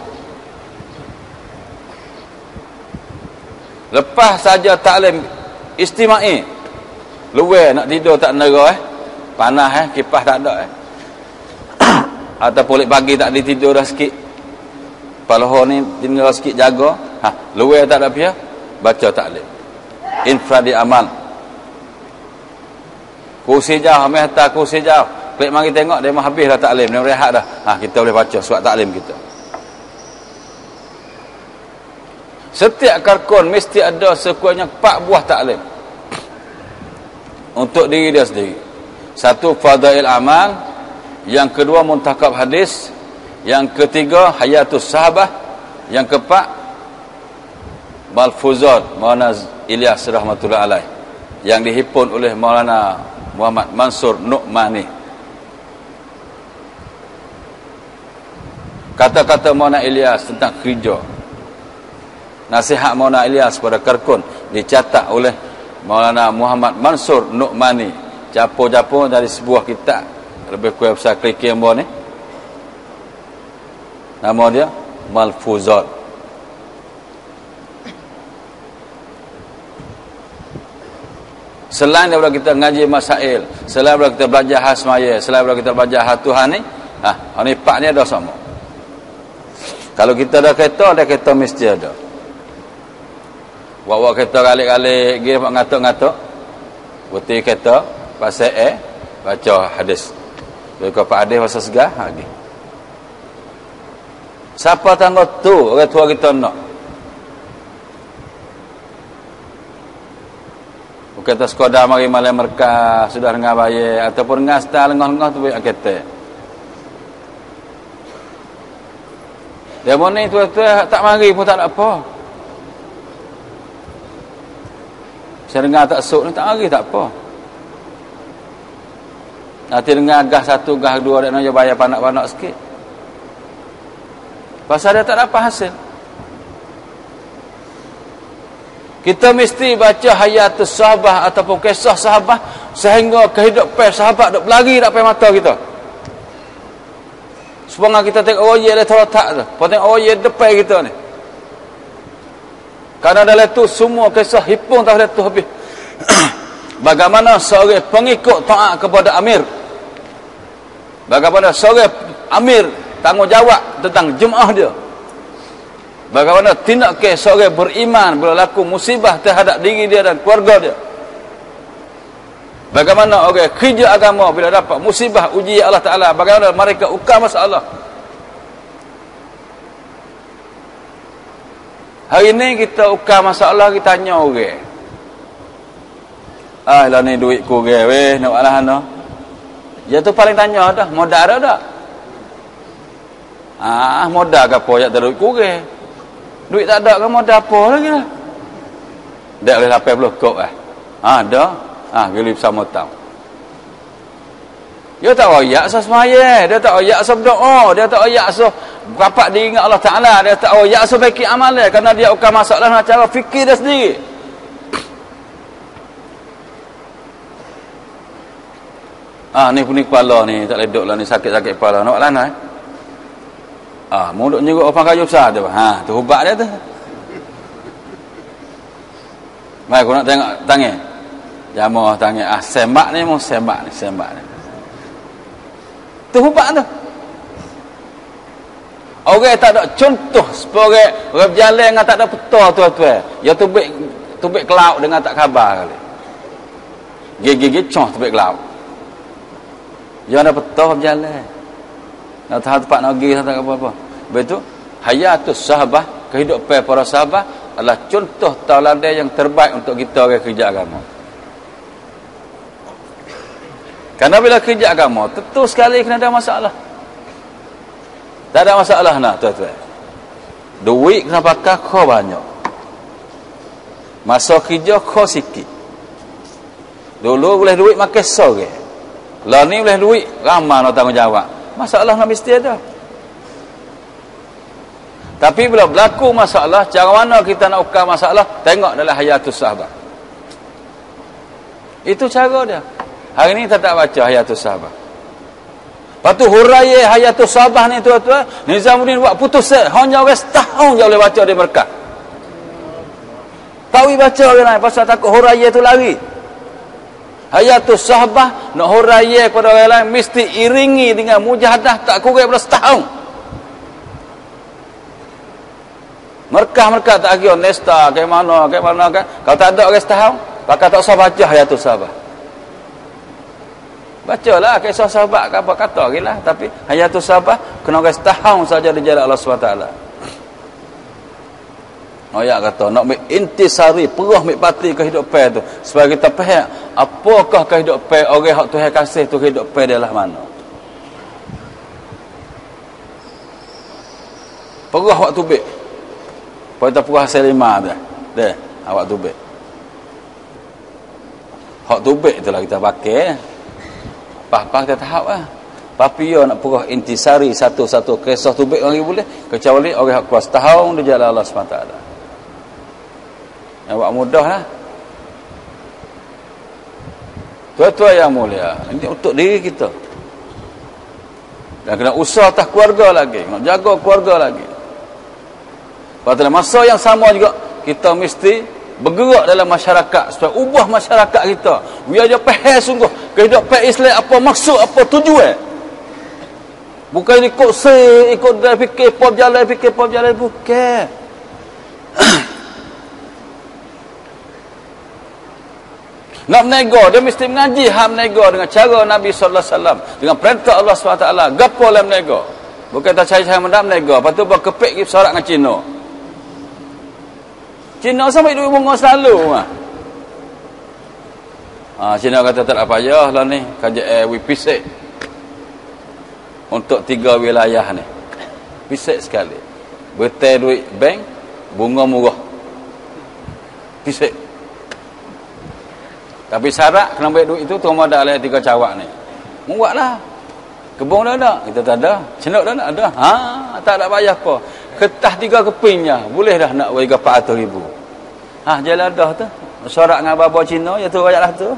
Lepas saja taklim istimai. Luar nak tidur tak nera panas kipas tak ada Ataupun pagi tak ditidur dah sikit. Paloho ni tinggal sikit jaga. Luar tak ada pihak, baca taklim. Infradi amal. Kursi jauh, mehta kursi jauh. Klik mari tengok dia habis dah taklim, dia rehat dah. Kita boleh baca surat taklim kita. Setiap karkon mesti ada sekurangnya 4 buah taklim. Untuk diri dia sendiri. Satu fadail amal, yang kedua muntakab hadis, yang ketiga hayatus sahabah, yang keempat Malfuzat Maulana Ilyas rahmatullah alaih yang dihimpun oleh Maulana Muhammad Mansur Nu'mani. Kata-kata Maulana Ilyas tentang kerja. Nasihat Maulana Ilyas pada karkun dicatat oleh Maulana Muhammad Mansur Nu'mani. Capo-capo dari sebuah kitab lebih kurang besar kerikil ni. Nama dia Malfuzat. Selain daripada kita ngaji masail, selain daripada kita belajar hal semaya, selain daripada kita belajar hal Tuhan ni, ni 4 ni ada sama. Kalau kita ada kereta mesti ada. Bawa kereta galik-galik, pergi dapat ngatuk-ngatuk. Berhenti kereta, pasal baca hadis. Bila kau pak hadis pasal segah, lagi. Siapa tangguh tu, orang tua kita nak. Bukan tak sekadar mari malam merkah, sudah dengar bayar, ataupun dengar setelah lengah-lengah tu bayar kereta. Dia ni tua-tua tak mari pun tak ada apa. Saya dengar tak esok ni tak mari tak apa. Nanti dengar gah 1, gah 2 dia nak bayar panak-panak sikit. Pasal dia tak dapat hasil. Kita mesti baca hayatus sahabah ataupun kisah sahabah sehingga kehidupan sahabat duk berlari depan mata kita. Supaya kita tengok orang ye letak tu. Potong orang ye depan kita ni. Karena dalam tu semua kisah hipung tak tu habis. Bagaimana seorang pengikut taat kepada amir. Bagaimana seorang amir tanggungjawab tentang jemaah dia. Bagaimana tindakan seorang beriman bila laku musibah terhadap diri dia dan keluarga dia. Bagaimana orang kerja agama bila dapat musibah ujian Allah Ta'ala. Bagaimana mereka ukar masalah. Hari ni kita ukar masalah, kita tanya orang. Lah ni duit kurang weh, nak buat lah no. Dia tu paling tanya dah, modal ada tak? Modal ke apa, yang tak duit kurang. Duit tak ada kan modal apa lagi lah. Dah boleh 80 kop lah. Ada. Gili bersama tahu. Dia tak royak asal semaya, dia tak royak asal berdoa, dia tak royak asal rapat diri dengan Allah Ta'ala, dia tak royak asal baiki amalan, kerana dia ukar masalah dengan cara fikir dia sendiri. Ni punya kepala ni, tak leduk lah ni, sakit-sakit kepala. Nak lana mulut nyeruk orang kayu besar tu. Tu ubat dia tu. Mai aku nak tengok tangan. Jamaah tangan. Sembak ni, sembak ni. Tu ubat tu. Orang tak ada contoh supaya orang berjalan dengan tak ada peta tuan-tuan. Ya tubik ke laut dengan tak khabar kali. Gigi coh tubik ke laut. Ya ada peta berjalan. Nak tahu tempat nak pergi tak apa-apa. Betul? Hayatus sahabah, kehidupan para sahabat adalah contoh tauladan yang terbaik untuk kita orang kerja agama. Karena bila kerja agama, tentu sekali kena ada masalah. Tak ada masalah nak tuan-tuan. Duit kena pakai kau banyak. Masa kerja kau sikit. Dulu boleh duit makan sore. Lah ni boleh duit ramai nak tanggungjawab. Masalah nak mesti ada. Tapi bila berlaku masalah, cara mana kita nak ukar masalah? Tengok dalam hayatus sahabah. Itu cara dia. Hari ni tak baca hayatus sahabah. Lepas tu huraya hayatus sahabah ni tuan-tuan, Nizamuddin buat putus hanya orang setahun je boleh baca di berkah. Tahu baca orang lain pasal takut huraya tu lari. Hayatus sahabah nak huraya kepada orang lain mesti iringi dengan mujahadah tak kurang daripada setahun. Merkah-merkah tak kira nesta ke mana kan. Kalau tak ada orang setahun, maka tak usah baca hayatus sahabah. Bacalah kisah sahabat apa kata lagi lah. Tapi hayatus sahabah kena orang setahun saja di jalan Allah SWT. Ayat kata nak intisari, perah mikpati kehidupan tu supaya kita faham apakah kehidupan orang hak Tuhan kasih tu, kehidupan dia lah mana. Perah waktu baik. Kita perah hasil 5 dah. Dah, awak tubik. Hak tubik itulah kita pakai. Apa kita tahap lah. Tapi dia nak perah intisari satu-satu kisah tubik lagi boleh. Kecuali orang hak kuas tahun di jalan Allah SWT. Yang buat mudah lah. Tuan-tuan yang mulia, ini untuk diri kita. Dan kena usaha atas keluarga lagi. Nak jaga keluarga lagi. Pada masa yang sama juga, kita mesti bergerak dalam masyarakat supaya ubah masyarakat kita. Biar dia faham sungguh kehidupan Islam apa maksud, apa tujuan. Bukan ikut ikut dia fikir pop jalan bukan. Nak menego, dia mesti mengaji hak menego dengan cara Nabi sallallahu alaihi wasallam, dengan perintah Allah SWT. Gapo lah menego. Bukan tak cari-cari mendak menego, lepas tu berkepek pergi bersorak dengan Cina. Cina sampai duit bunga selalu. Cina kata tak apa payah lah ni, KJL pisik untuk 3 wilayah ni. Pisik sekali. Betul duit bank, bunga murah. Pisik. Tapi syarat kena ambil duit itu terima dah oleh 3 cawak ni. Buatlah. Kebun dah ada, kita tak ada. Cenok dah ada. Tak ada payah apa. Kertas 3 kepingnya, boleh dah nak bagi 400,000. Jalan dah tu. Sorak dengan baba Cina, ya tu ayatlah tu.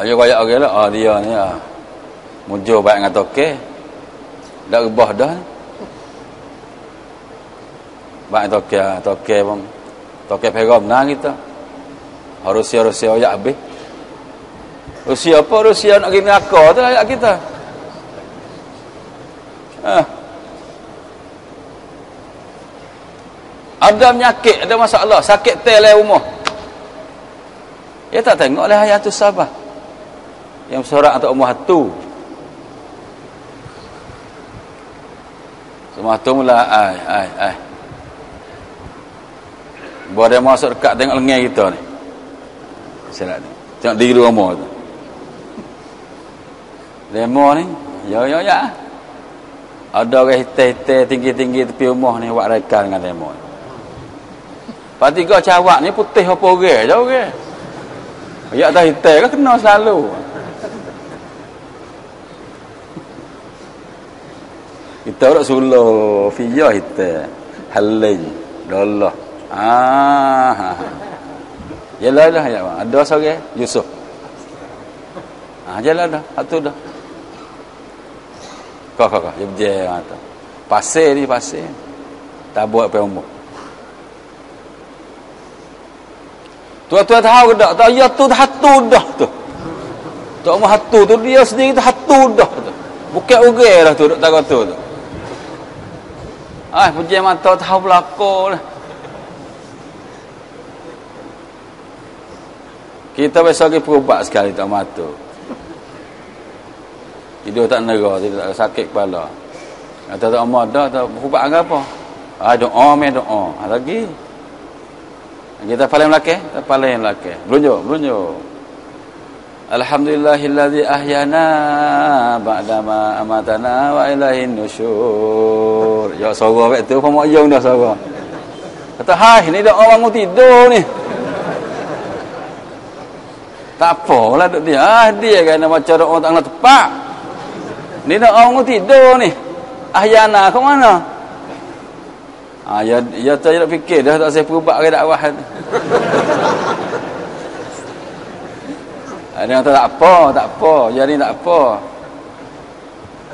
Dia koyak okey lah. Dia ni mujur baik dengan tokek. Dah rebah dah ni. Baik tokek pun. Tokek peram nah kita. Rusia ayat habis. Rusia apa? Rusia nak pergi neraka tu ayat kita. Ada penyakit, ada masalah, sakit tel rumah. Dia tak tengoklah Hayatus Sabah. Yang bersorak untuk umur hatu. Semua tu mula buat dia masuk dekat tengok lengan kita ni. Silat ni. Tengok diri rumah tu. Demo ni, ya. Ada orang hitam-hitam tinggi-tinggi tepi rumah ni buat reka dengan demo ni. Lepas 3 cawak ni putih apa orang? Jauh orang. Ya tak hitam kan kena selalu. Kita nak suluh fiyah hitam. Halai. Dollah. Yalah ya. Ada seorang Yusuf. Jalan dah. Satu dah. Kau. Dia berjaya tu. Pasir. Tak buat apa umur. Tuan-tuan tahu ke tak? Ya tu hatu dah tu. Tak umur hatu tu dia sendiri tu hatu dah tu. Bukan orang dah tu duk tahu tu. Berjaya mata tahu belakang lah. Kita biasa pergi perubat sekali tak mata. Hidup tak nera, tidak sakit kepala. Kata tak amat dah, tak perubat ke apa? Doa. Lagi. Kita paling belakang. Berunjuk. Alhamdulillahillazi ahyana ba'dama amatana wa ilaihin nusyur. Ya suara kat tu, pemak yung dah suara. Kata, ni dah orang bangun tidur ni. Tak apalah duk dia. Dia kan nak baca doa tak nak tepat. Ni dah orang tidur ni. Ahyana ke mana? Ya tak nak fikir dah tak saya perubat ke dakwah ni. Dia kata tak apa. Jadi tak apa.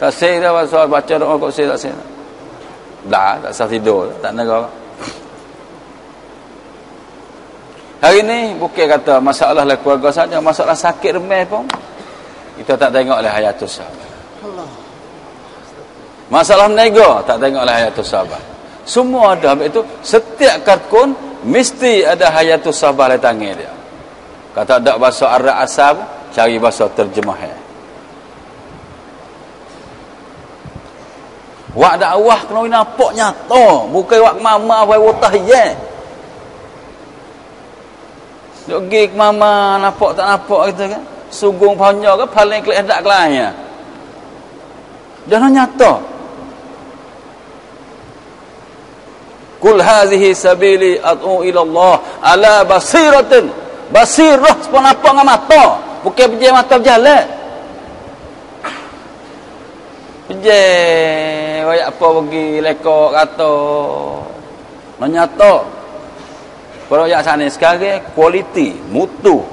Tak say dah pasal baca doa kok say tak say. Tak sah tidur, tak negara. Hari ni bukan kata masalah lah keluarga saja, masalah sakit remeh pun kita tak tengok lah Hayatus Sabah. Masalah menego tak tengok lah Hayatus Sabah. Semua ada habis itu, setiap kartun mesti ada Hayatus Sabah di tangan dia. Kata ada bahasa Arab asal, cari bahasa terjemahan. Wak dakwah kena nampak nyata, bukan wak mama wak wotah ye. Duk gig mama nampak tak nampak kita kan. Sugung panjang ke paling kelih dak kelanya. Jangan nyata. Kul hazihi sabili ad'u ila Allah ala basiratin. Basirah sepon apa dengan mata, bukan berjaya mata berjalan. Berjaya wayak apa pergi lekok kata. Menyata. Kalau yang sana sekarang kualiti, mutu,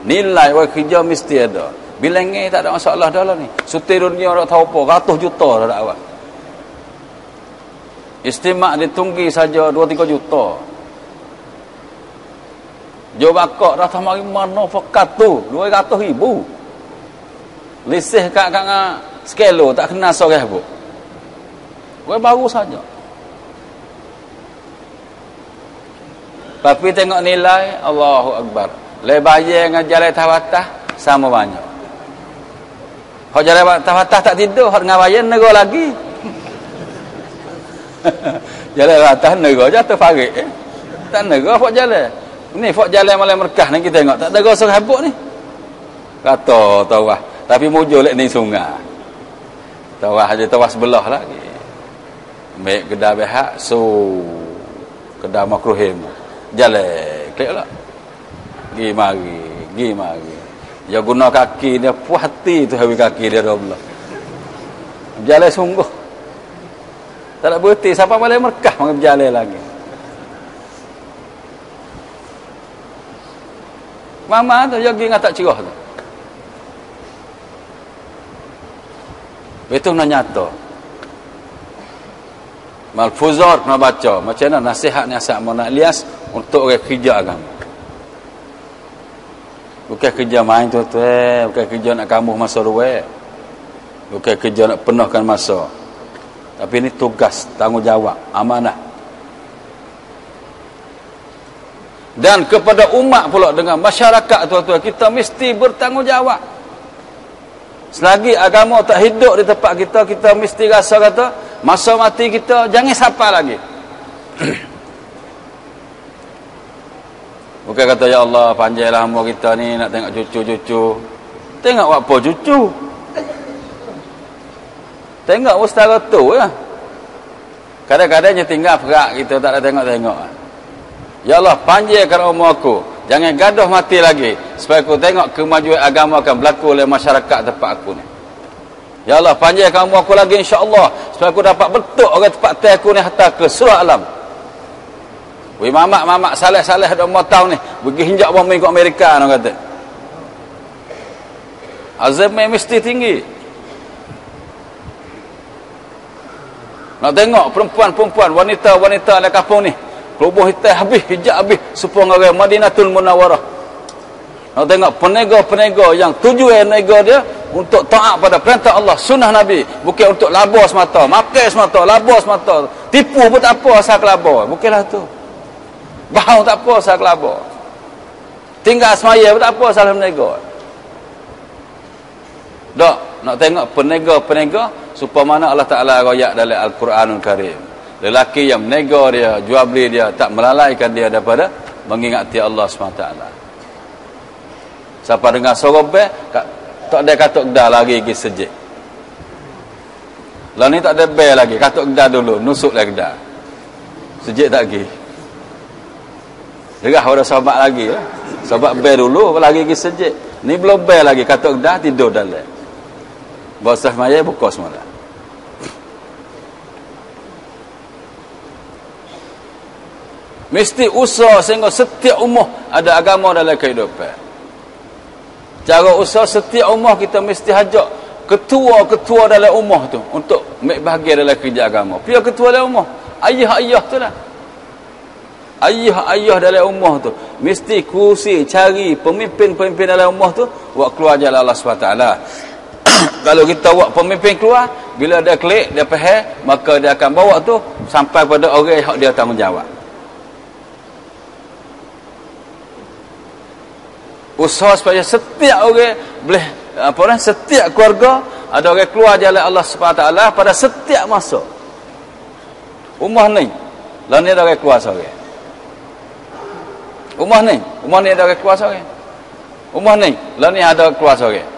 nilai orang kerja mesti ada. Bila ni tak ada masalah dalam ni. Sutir dunia orang tahu apa, 100 juta dah dakwah. Istimak ditunggi saja 2-3 juta. Jo bakak dah mari mana fakat tu 200,000. Lisih kat skelo tak kena sorang pun. Wei baru saja. Tapi tengok nilai, Allahu Akbar. Le bayar dengan jalan tawatah sama banyak. Hak jalan tawatah tak tidur, hak dengan bayar nego lagi. Jalan tawatah nego jatuh farik. Tak nego hak jalan. Ni hak jalan malam Mekah ni kita tengok tak nego serabut ni. Kata tawah, tapi mujur lek ni sungai. Tawah aja tawah sebelah lagi. Mek kedai behak kedai makruhim. Jalan kliklah. Gi mari. Dia guna kaki dia puas hati tu habis kaki dia 12. Jalan sungguh. Tak nak berhenti sampai malam Mekah mari berjalan lagi. Mama tu dia pergi dengan tak cerah tu. Betul nak nyata. Malfuzat kena baca. Macam mana nasihat-nasihat Maulana Ilyas untuk orang kerja agama. Bukan kerja main tu, bukan kerja nak kambuh masa luar. Bukan kerja nak penuhkan masa. Tapi ini tugas, tanggungjawab, amanah. Dan kepada umat pula dengan masyarakat tuan-tuan, kita mesti bertanggungjawab. Selagi agama tak hidup di tempat kita, kita mesti rasa kata masa mati kita jangan sampai lagi. Bukan kata ya Allah panjanglah umur kita ni nak tengok cucu-cucu. Tengok apa cucu? Tengok ustaz tu ya. Kadang-kadang dia tinggal perak kita tak ada tengok-tengok. Ya Allah panjangkan umur aku. Jangan gaduh mati lagi supaya aku tengok kemajuan agama akan berlaku oleh masyarakat tempat aku ni. Ya Allah panjangkan umur aku lagi insya-Allah supaya aku dapat betul orang tempat aku ni hatta ke seluruh alam. Wei mamak saleh-saleh dah mau tahun ni pergi hinjak bom ke Amerika orang kata. Azamnya mesti tinggi. Nak tengok perempuan-perempuan, wanita-wanita dalam kampung ni kelubuh hitam habis, hijab habis supaya orang Madinatul Munawwarah. Nak tengok penega-penega yang tujuan nego dia untuk taat pada perintah Allah, sunnah Nabi, bukan untuk laba semata, makan semata, laba semata. Tipu pun tak apa asal kelaba. Bukanlah tu. Bau tak apa asal kelaba. Tinggal semaya pun tak apa asal menego. Dak, nak tengok penega-penega supaya mana Allah Taala royak dalam Al-Quranul Karim. Lelaki yang menego dia, jual beli dia, tak melalaikan dia daripada mengingati Allah SWT. Siapa dengar suara bel, tak ada katuk gedah lagi pergi sejik. Lah ni tak ada bel lagi, katuk gedah dulu, nusuk lagi gedah. Sejik tak pergi. Derah pada sahabat lagi. Sahabat bel dulu, lagi pergi sejik. Ni belum bel lagi, katuk gedah, tidur dalam. Bosah maya buka semula. Mesti usaha sehingga setiap umur ada agama dalam kehidupan. Cara usaha setiap umur kita mesti hajak ketua-ketua dalam umur tu untuk ambil bahagian dalam kerja agama. Pihak ketua dalam umur, ayah-ayah tu lah. Ayah-ayah dalam umur tu mesti kursi cari pemimpin-pemimpin dalam umur tu buat keluar jalan Allah SWT. Kalau kita buat pemimpin keluar, bila dia klik, dia faham, maka dia akan bawa tu sampai pada orang yang dia tanggungjawab. Usaha supaya setiap orang boleh setiap keluarga ada orang keluar jalan Allah SWT pada setiap masa. Rumah ni lah ni ada orang keluar seorang. Rumah ni ada orang keluar seorang. Rumah ni lah ni ada keluar seorang.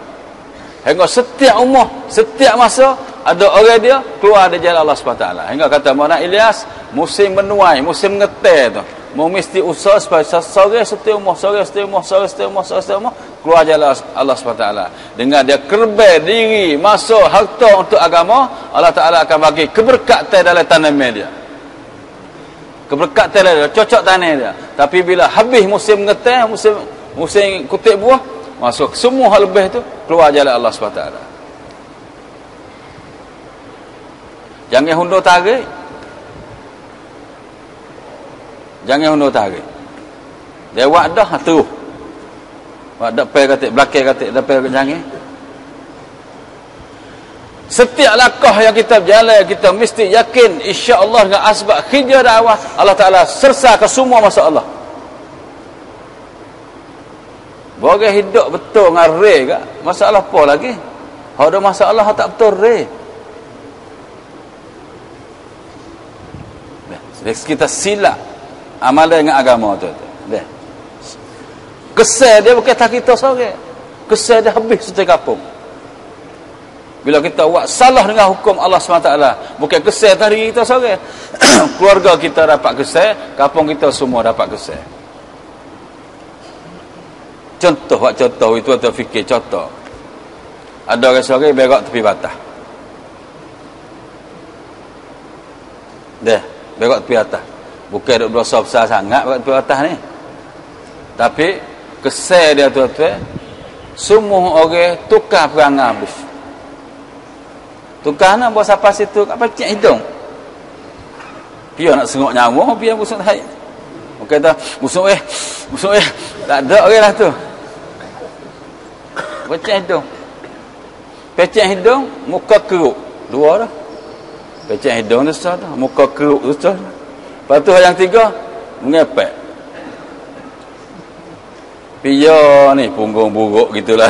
Hingga setiap umur, setiap masa ada orang dia keluar dari jalan Allah SWT. Hingga kata Maulana Ilyas, musim menuai, musim ngetel tu, mesti usaha supaya setiap umur keluar jalan Allah SWT. Dengan dia kerbai diri, masa, harta untuk agama, Allah Ta'ala akan bagi keberkatan dalam tanaman dia. Keberkatan dia, cocok tanah dia. Tapi bila habis musim ngetel, musim kutip buah, masuk semua hal lebih tu keluar jalan Allah SWT. Jangan hundur tarik. Jangan hundur tarik. Dia wak dah terus. Wak dak pai katik belakang katik dak pai jangan. Setiap langkah yang kita berjalan, kita mesti yakin insya-Allah dengan asbab khidmah dakwah Allah Taala sersakan semua masalah. Bagi hidup betul dengan re ke? Masalah apa lagi? Ada masalah tak betul re. Kita silap amalan dengan agama tu. Dah. Kesal dia bukan tak kita seorang. Kesal dia habis setiap kampung. Bila kita buat salah dengan hukum Allah SWT, bukan kesal dari kita seorang. Keluarga kita dapat kesal, kampung kita semua dapat kesal. Contoh itu atau fikir contoh. Ada orang seorang berak tepi batas. Dah, berak tepi atas. Bukan duk berdosa besar sangat berak tepi atas ni. Tapi kesal dia tuan-tuan, semua orang tukar perangai habis. Tukar nak buat siapa situ kat pacik hidung. Dia nak sengok nyawa, dia busuk haid. Okey dah, busuk eh. Tak ada orang lah tu. Pacik hidung. Pacik hidung, muka keruk. Dua dah. Pacik hidung tu susah dah, muka keruk tu susah. Lepas tu yang tiga, mengepek. Pia ni punggung buruk gitulah.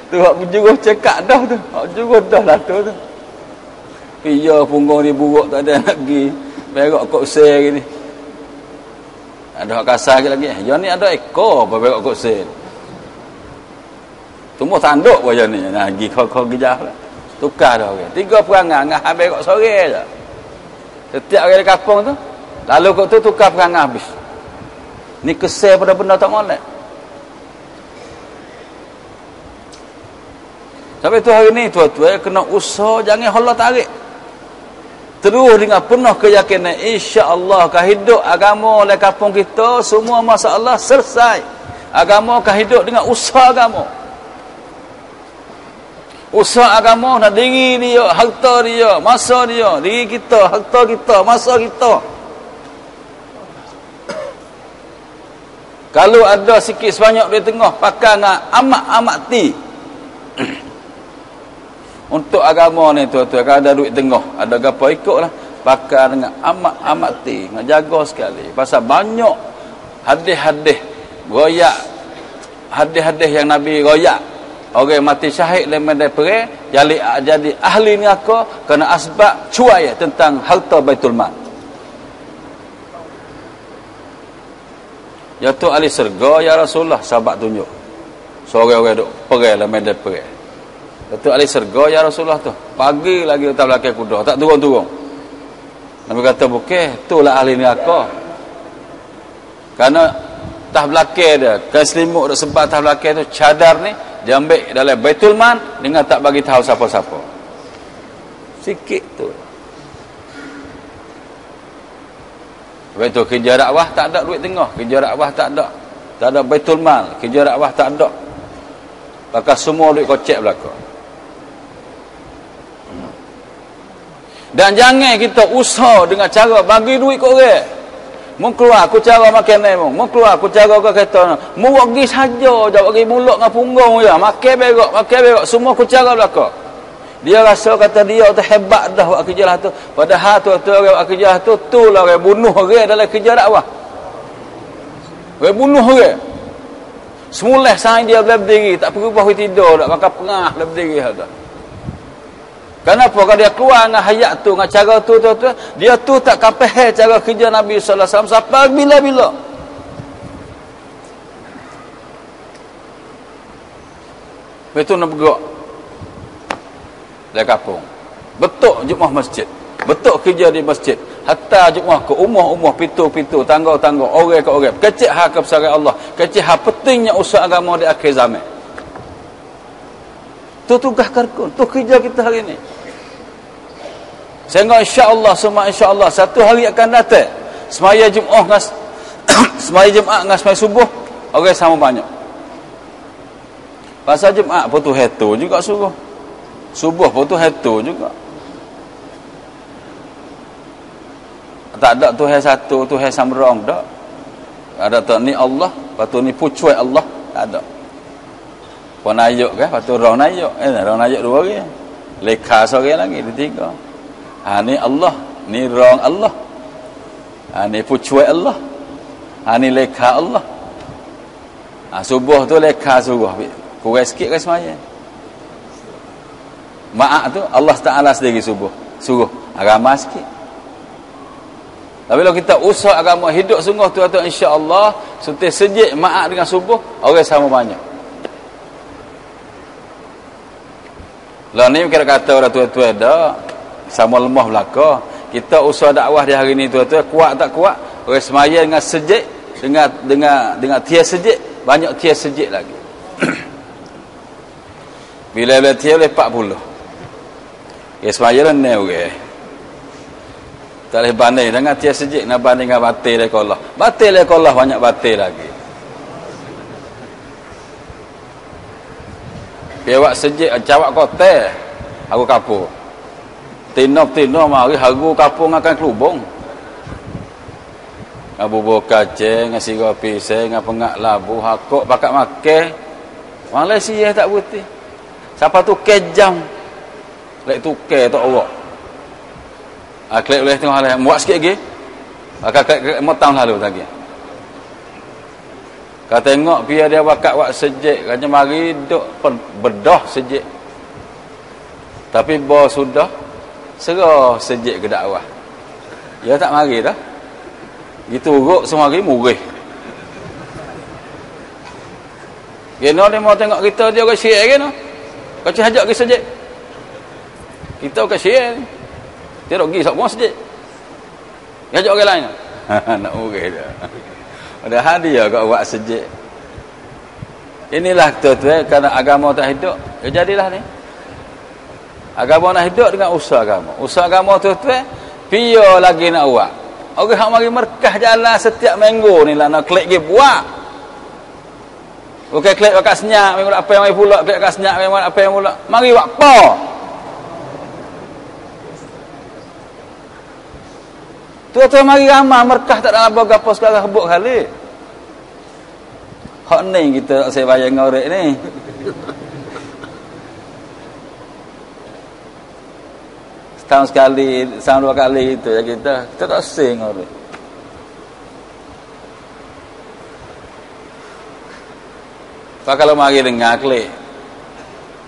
Tu hak juruh cekak dah tu. Hak juruh dah lah tu. Pia punggung ni buruk tak ada nak pergi. Berak kok sel gini. Ada hak kasar lagi. Ya ni ada ekor apa berak kok sel. Semua tanduk macam ni. Nah, pergi kau gejah lah. Tukar dah orang. Tiga perangai ngah berak sore je. Setiap orang di kampung tu, lalu kok tu tukar perangai habis. Ni kesel pada benda tak molek. Sampai tu hari ni tuan-tuan kena usaha jangan Allah tarik. Terus dengan penuh keyakinan insya-Allah akan hidup agama oleh kampung kita semua masalah selesai. Agama akan hidup dengan usaha agama. Usaha agama nak diri dia, harta dia, masa dia, diri kita, harta kita, masa kita. Kalau ada sikit sebanyak di tengah pakai dengan amat-amat ti. Untuk agama ni tuan-tuan, kalau ada duit tengah, ada gapo ikutlah, pakai dengan amat-amat ti, jaga sekali. Pasal banyak hadis-hadis royak, hadis-hadis yang Nabi royak. Orang mati syahid dalam medan perang jadi ahli neraka kerana asbab cuai tentang harta Baitul Mal. Ya tu ahli syurga ya Rasulullah, sahabat tunjuk. Seorang-orang duk perang dalam medan perang. Datuk ahli syurga ya Rasulullah tu. Pagi lagi atas belakang kuda, tak turun-turun. Nabi kata bukan, itulah ahli neraka. Karena tah belakang dia, kain selimut duk sebat tah belakang tu, cadar ni dia ambil dalam Baitul Mal dengan tak bagi tahu siapa-siapa. Sikit tu. Lepas tu kerja dakwah tak ada duit tengah, kerja dakwah tak ada. Tak ada Baitul Mal, kerja dakwah tak ada. Maka semua duit kocek belakang. Dan jangan kita usaha dengan cara bagi duit kat orang. Mu keluar aku cara makan ni mu keluar aku cara ke kereta mu pergi saja je bagi mulut dengan punggung je makan berak semua aku cara belaka. Dia rasa kata dia tu hebat dah buat kerja lah tu, padahal tu orang buat kerja tu lah orang bunuh orang dalam kerja dakwah. Orang bunuh orang semula saing dia boleh berdiri tak perlu bahu tidur tak makan pengah boleh berdiri tu. Kenapa kalau dia keluar dengan hayat tu, dengan cara tu, dia tu tak kapeh cara kerja Nabi sallallahu alaihi wasallam sampai bila-bila. Betul nak bergerak dari kampung. Betul Jumaah masjid. Betul kerja di masjid. Hatta Jumaah ke umah-umah, pintu-pintu, tangga-tangga, orang ke orang. Kecil hak kebesaran Allah. Kecil hak pentingnya usaha agama di akhir zaman. Tu tugas karkun, tu kerja kita hari ni. Sehingga insya-Allah semua insya-Allah satu hari akan datang semaya Jumaat dengan semaya Jumaat dengan semaya subuh orang sama banyak. Pasal Jumaat pun tu hetu juga suruh. Subuh pun tu hetu juga. Tak ada Tuhan satu, Tuhan samrong tak. Ada tak ni Allah, lepas tu ni pucuai Allah, tak ada. Pun ayuk kan, lepas tu rong ayuk. Rong ayuk dua orang. Leka seorang lagi, dia tiga. Ni Allah, ni rong Allah. Ni pucuai Allah. Ni leka Allah. Subuh tu leka subuh. Kurang sikit kan semaya. Ma'ak tu Allah Ta'ala sendiri suruh agama sikit. Tapi kalau kita usaha agama hidup sungguh tu insya-Allah setiap sejik ma'ak dengan subuh orang sama banyak. Lah ni kata orang tua-tua dah sama lemah belaka. Kita usaha dakwah di hari ni tua-tua kuat tak kuat, orang semaya dengan sejik dengan tiada sejik, banyak tiada sejik lagi. Bila tiada oleh 40. Ya semaya lah ni orang. Tak boleh banding dengan tiada sejik nak banding dengan batil leka Allah. Batil leka Allah banyak batil lagi. Pewak sejik cawak kote aku kapur. Tino mari haru kapur akan kelubung. Bubur kacang, nasi kopi pisang, pengak labu, hakok pakat makan. Malaysia tak putih. Siapa tu kejam. Lek tukar tak awak. Klik boleh tengok hal muat sikit lagi. Klik motang lalu lagi. Kau tengok biar dia bakat wak sejik, katanya mari duk bedah sejik. Tapi bos sudah serah sejik ke dakwah. Ya tak mari dah. Gitu urut semua hari murih. Kena dia mau tengok kita dia orang syirik kena. Kau cik hajak ke sejik. Kita bukan syirik ni. Dia nak pergi semua sejik. Dia ajak orang lain. Nak urus dah. Padahal dia kat buat sejik. Inilah tuan-tuan, kerana agama tak hidup. Jadilah ni. Agama nak hidup dengan usaha agama. Usaha agama tuan-tuan, pia lagi nak buat. Orang yang mari merkah jalan setiap minggu ni lah nak klik pergi buat. Bukan klik pakai senyap, minggu apa yang mari pula, klik pakai senyap, minggu apa yang pula. Mari buat apa? Tuan-tuan mari ramah merkah tak ada apa-apa sekarang hebuk kali. Hak ni kita tak saya bayang ngorek ni. Setahun sekali, setahun dua kali itu ya kita tak sing ngorek. Pak kalau mari dengar klik.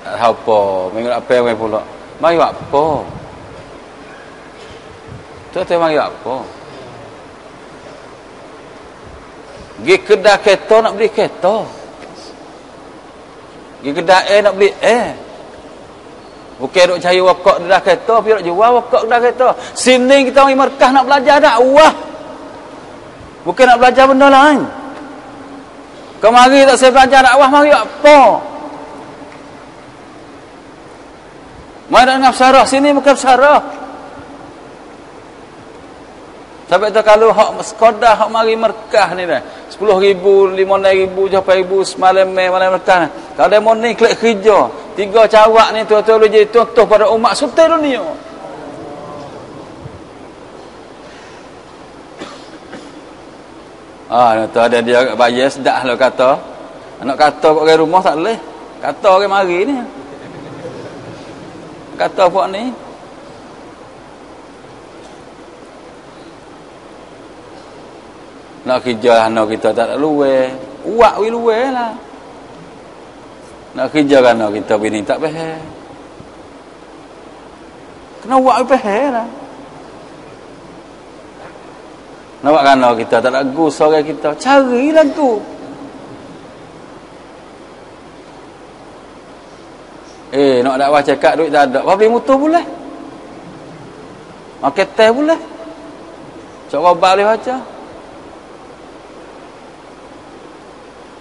Apa, minggu apa yang pula. Mari buat apa? Tuan-tuan mari apa? Pergi kedai kereta nak beli kereta. Pergi kedai air nak beli air. Bukan duk cari wakak kedai kereta, pergi duk jual wakak kedai kereta. Sini kita mari markah nak belajar dakwah. Bukan nak belajar benda lain. Kau mari tak saya belajar dakwah, mari apa? Mari dengan pesarah, sini bukan pesarah. Sampai tu kalau hak Skoda hak mari merkah ni dah 10,000, 5,000, 7,000 semalam malam merkah. Kalau dia mau ni klik kerja, 3 cawak ni tuan-tuan boleh jadi contoh pada umat sutai dunia. Tu ada dia bayar sedak lah kata. Nak kata kat orang rumah tak boleh. Kata orang mari ni. Kata buat ni. Nak kerja anak kita tak ada luar. Uak we luar lah. Nak kerja anak kita bini tak faham. Kena uak we faham lah. Nak buat anak kita tak ada gu sore kita. Carilah gu. Nak dakwah cakap duit tak ada. Apa beli motor boleh? Makan teh boleh? Cakap boleh baca.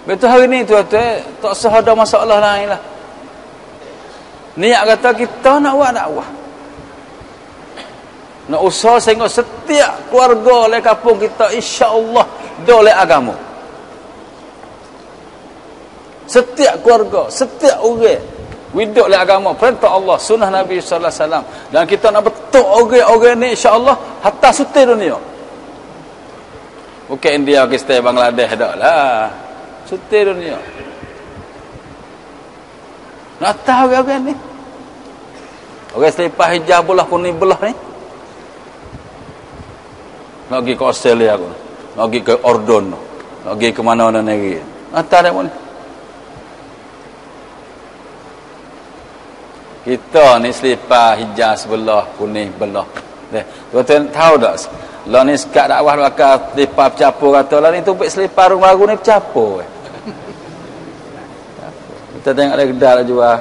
Betul hari ni tuan-tuan tak sah ada masalah lain lah. Niat kata kita nak buat dakwah. Nak usaha sehingga setiap keluarga oleh kampung kita insya-Allah doleh agama. Setiap keluarga, setiap orang hidup oleh agama, perintah Allah, sunnah Nabi sallallahu alaihi wasallam. Dan kita nak betul orang-orang ni insya-Allah hatta sutai dunia. Bukan India, Pakistan, Bangladesh dak lah. Suti dunia. Nak tahu orang ni. Orang selipar hijab belah kuning belah ni. Nak pergi ke Australia aku. Nak pergi ke Ordon. Nak pergi ke mana-mana negeri. Nak tahu dak mana. Kita ni selipar hijab sebelah, kuning belah. Tuan-tuan tahu tak? Lah ni sekat dakwah bakal selipar bercapur kata, lah ni tumpik selipar rumah baru ni bercapur. Kita tengok ada kedai lah jual.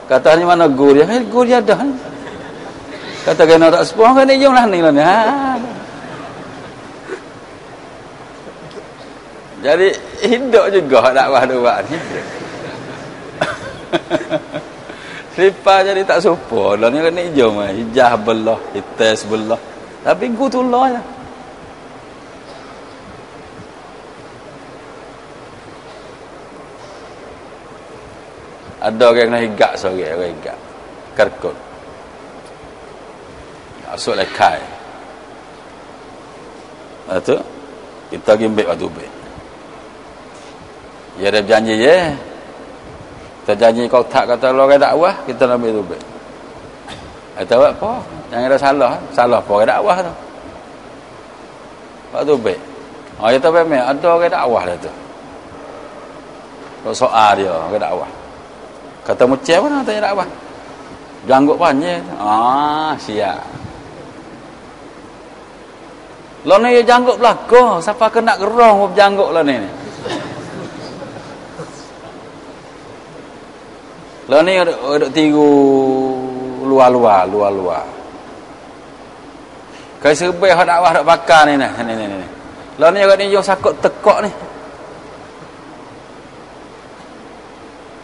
Kata ni mana gur dia? Gur dia dah ni. Kata kena tak sepuh, kan ni jom lah ni lah ni. Ha. Jadi hidup juga dakwah buat ni. Selipar jadi tak sepuh. Lah ni kan ni jom lah. Hijah belah, hitam sebelah. Tapi gur tu lah je. Ada orang kena higak seorang, orang higak. Kerkut. Masuk lekai. Lepas tu, kita pergi ambil waktu ambil. Dia ada berjanji je. Kita janji kau tak kata orang dakwah, kita nak ambil tu ambil. Kata buat apa? Jangan ada salah. Salah apa orang dakwah tu. Waktu ambil. Kita memang ada orang dakwah dah tu. Kau soal dia, orang dakwah. Kata macam mana tanya dakwah? Janggut panjang. Siap. Lah ni janggut belaka, siapa kena gerong berjanggut lah ni. Lah ni ada tiru luar-luar. Kai serbai hak dakwah dak bakar ni. Lah ni orang ni jom sakut tekok ni.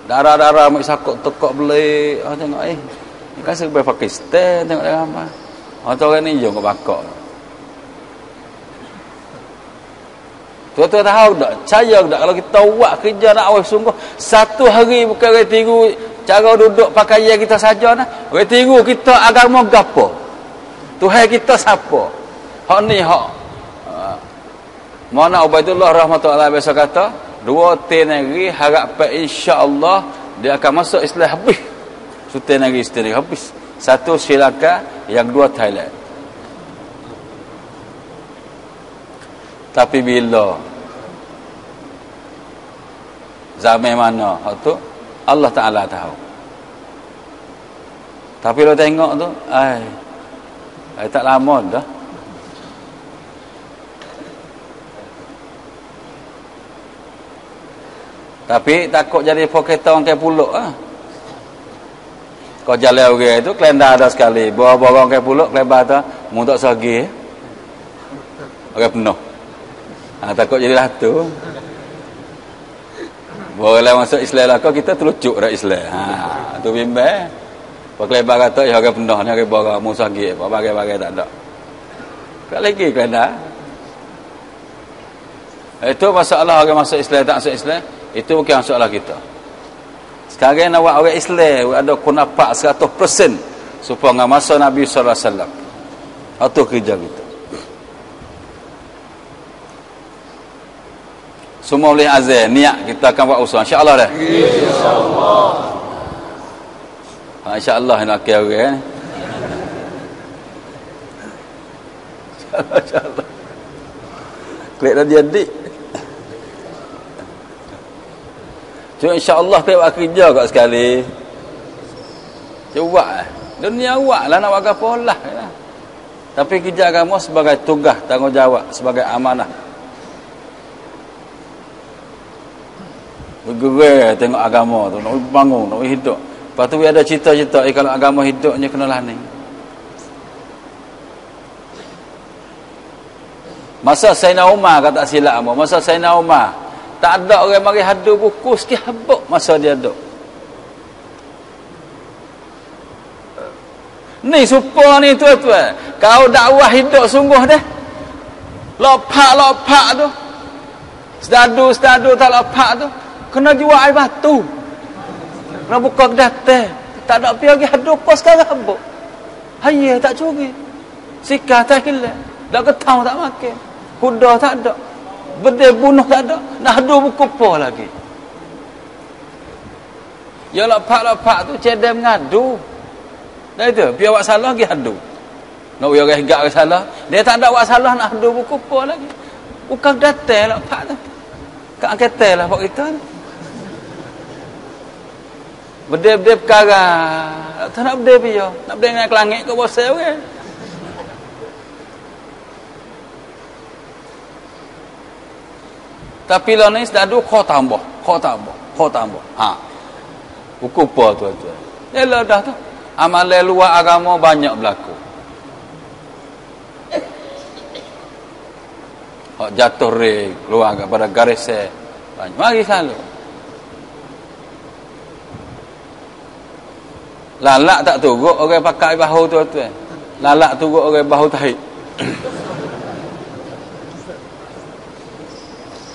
Darah-darah mak sakut tekok belik. Tengok ni kan serbai Pakistan, tengok dalam apa. Tu orang ni jom kat bakar. Tuan-tuan tahu tak? Percaya tak kalau kita buat kerja dakwah sungguh, satu hari bukan orang tiru cara duduk pakaian kita saja nah. Orang tiru kita agama gapo? Tuhan kita siapa? Hak ni hak. Mana Ubaidullah rahmatullah biasa kata, 2 tahun lagi harap insya-Allah dia akan masuk Islam habis. Setahun lagi habis. Satu Sri Lanka, yang 2 Thailand. Tapi bila zaman mana hak tu Allah Taala tahu. Tapi lo tengok tu, tak lama dah. Tapi takut jadi poketa orang ke puluk ah. Kau jalan orang itu kelenda ada sekali. Bawa-bawa orang ke puluk kelebar tu mu tak sagi. Orang penuh. Takut jadi latu. Bawa masuk Islam lah kau kita telucuk dah Islam. Tu bimbang. Kelebar kata orang penuh ni orang bawa mu sagi apa bagai-bagai tak ada. Kau lagi kelenda. Itu masalah orang masuk Islam tak masuk Islam. Itu bukan masalah kita. Sekarang nak buat orang Islam ada kunapak 100% supaya dengan masa Nabi sallallahu alaihi wasallam. Itu kerja kita. Semua boleh azan, niat kita akan buat usaha insya-Allah dah. Insya-Allah. Insya-Allah nak kira orang. Insya-Allah. Klik dah jadi. Cuma insya-Allah tak buat kerja kat sekali. Cuba dunia awak lah nak buat apa lah. Tapi kerja agama sebagai tugas, tanggungjawab, sebagai amanah. Bergerak tengok agama tu, nak bangun, nak hidup. Lepas tu ada cita-cita, kalau agama hidupnya kena laning. Masa Sayyidina Umar kata silap mu, masa Sayyidina Umar tak ada orang mari hadu buku sikit habuk masa dia duduk. Ni supaya ni tuan-tuan. Kau dakwah hidup sungguh dah. Lopak tu. Sedadu tak lopak tu. Kena jual air batu. Kena buka kedai. Tak ada pergi hadu apa sekarang habuk. Hayya tak curi. Sikah tak hilang. Dak ketau tak makan. Kuda tak ada. Bedil bunuh tak ada. Nak hadu buku apa lagi? Ya lepak-lepak tu cedek mengadu. Dah itu, biar awak salah pergi hadu. Nak biar orang higak orang salah. Dia tak ada awak salah nak hadu buku apa lagi. Bukan datang lepak tu. Kat angketel lah buat kita ni. Bedil-bedil perkara. Tak nak bedil dia. Nak bedil dengan kelangit ke bosel kan? Tapi lah ni sudah ada kau tambah. Ha. Buku apa tu? Yalah dah tu. Amalan luar agama banyak berlaku. Hak jatuh re keluar pada garis banyak. Mari selalu. Lalak tak turut orang pakai bahu tu. Lalak turut orang bahu tahi.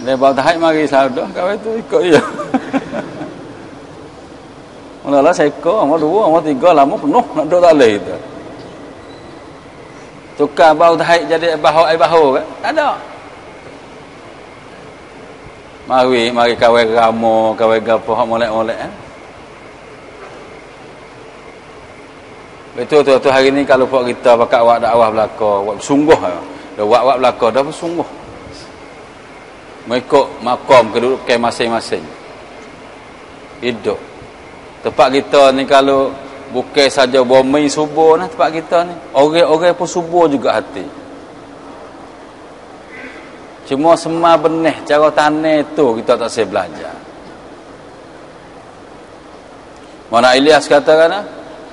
Dia bawa tahap mari sahadah kawan tu ikut dia. Mula-mula seekor, sama dua, sama tiga, lama penuh nak duduk talih tu. Tukar bawa tahap jadi bahu kan? Tak ada. Mari kawan ramo, kawan gapo hak molek-molek kan. Betul tu hari ni kalau buat kita pakai awak dakwah belaka, buat sungguh dah buat belaka dah bersungguh. Mengikut makom kedudukan masing-masing. Hidup. Tempat kita ni kalau bukan saja bumi subur nah tempat kita ni. Orang-orang pun subur juga hati. Cuma semua benih cara tanah tu kita tak saya belajar. Mana Ilyas katakan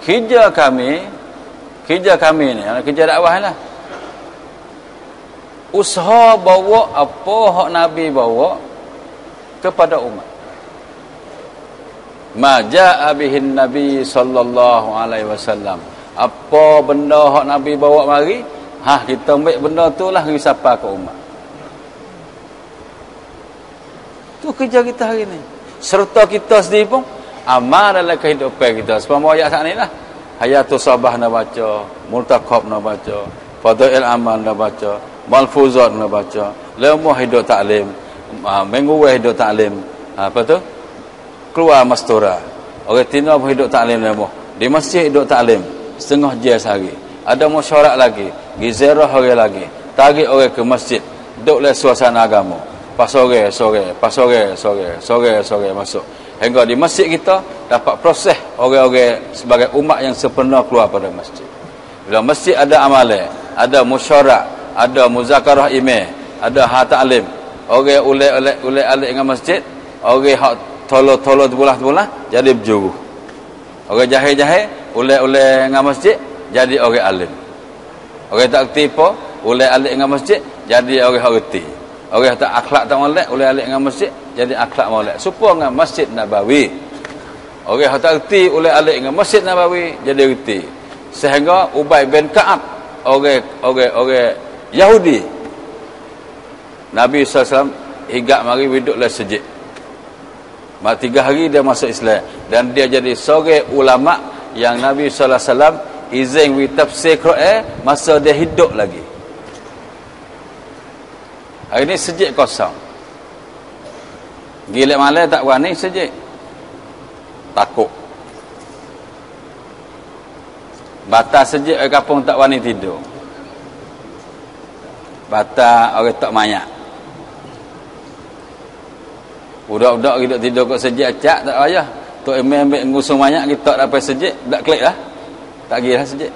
kerja kami ni, kerja dakwah lah. Usaha bawa apa hak Nabi bawa kepada umat. Ma jaa bihin Nabi sallallahu alaihi wasallam. Apa benda hak Nabi bawa mari, kita ambil benda tu lah pergi sapa ke umat. Tu kerja kita hari ni. Serta kita sendiri pun amal dalam kehidupan kita. Sepama ayat saat ni lah. Hayatul Sabah nak baca, Multaqab nak baca, Fadail Amal nak baca, Malfuzat nak baca, Lemah hidup taklim, Minggu hidup taklim, apa tu? Keluar mastura. Orang tina pun hidup taklim lemah. Di masjid hidup taklim setengah jam sehari. Ada mesyuarat lagi, gizarah orang lagi. Tarik orang ke masjid, duduk le suasana agama. Pas sore masuk. Hingga di masjid kita dapat proses orang-orang sebagai umat yang sempurna keluar pada masjid. Bila masjid ada amalan, ada musyawarah, ada muzakarah imam, ada ha ta'lim. Orang ulek alik dengan masjid, orang hak tolo-tolo tebulah jadi berjuru. Orang jahil-jahil ulek dengan masjid jadi orang alim. Orang tak reti apa, ulek alik dengan masjid jadi orang hak reti. Orang tak akhlak tak molek, ulek alik dengan masjid jadi akhlak molek. Supaya dengan Masjid Nabawi. Orang hak tak reti ulek alik dengan Masjid Nabawi jadi reti. Sehingga Ubay bin Ka'ab orang Yahudi Nabi SAW hingga mari duduklah sejid. 3 hari dia masuk Islam dan dia jadi seorang ulama yang Nabi SAW izin wi tafsir Quran masa dia hidup lagi. Hari ni sejid kosong. Gilek malam tak berani sejid. Takut. Batas sejid orang kampung tak berani tidur. Batas orang tak mayak. Budak-budak hidup tidur kat sejid acak tak payah. Tok imam ambil ngusung mayak kita dapat sejid, tak klik lah. Tak gilah sejid.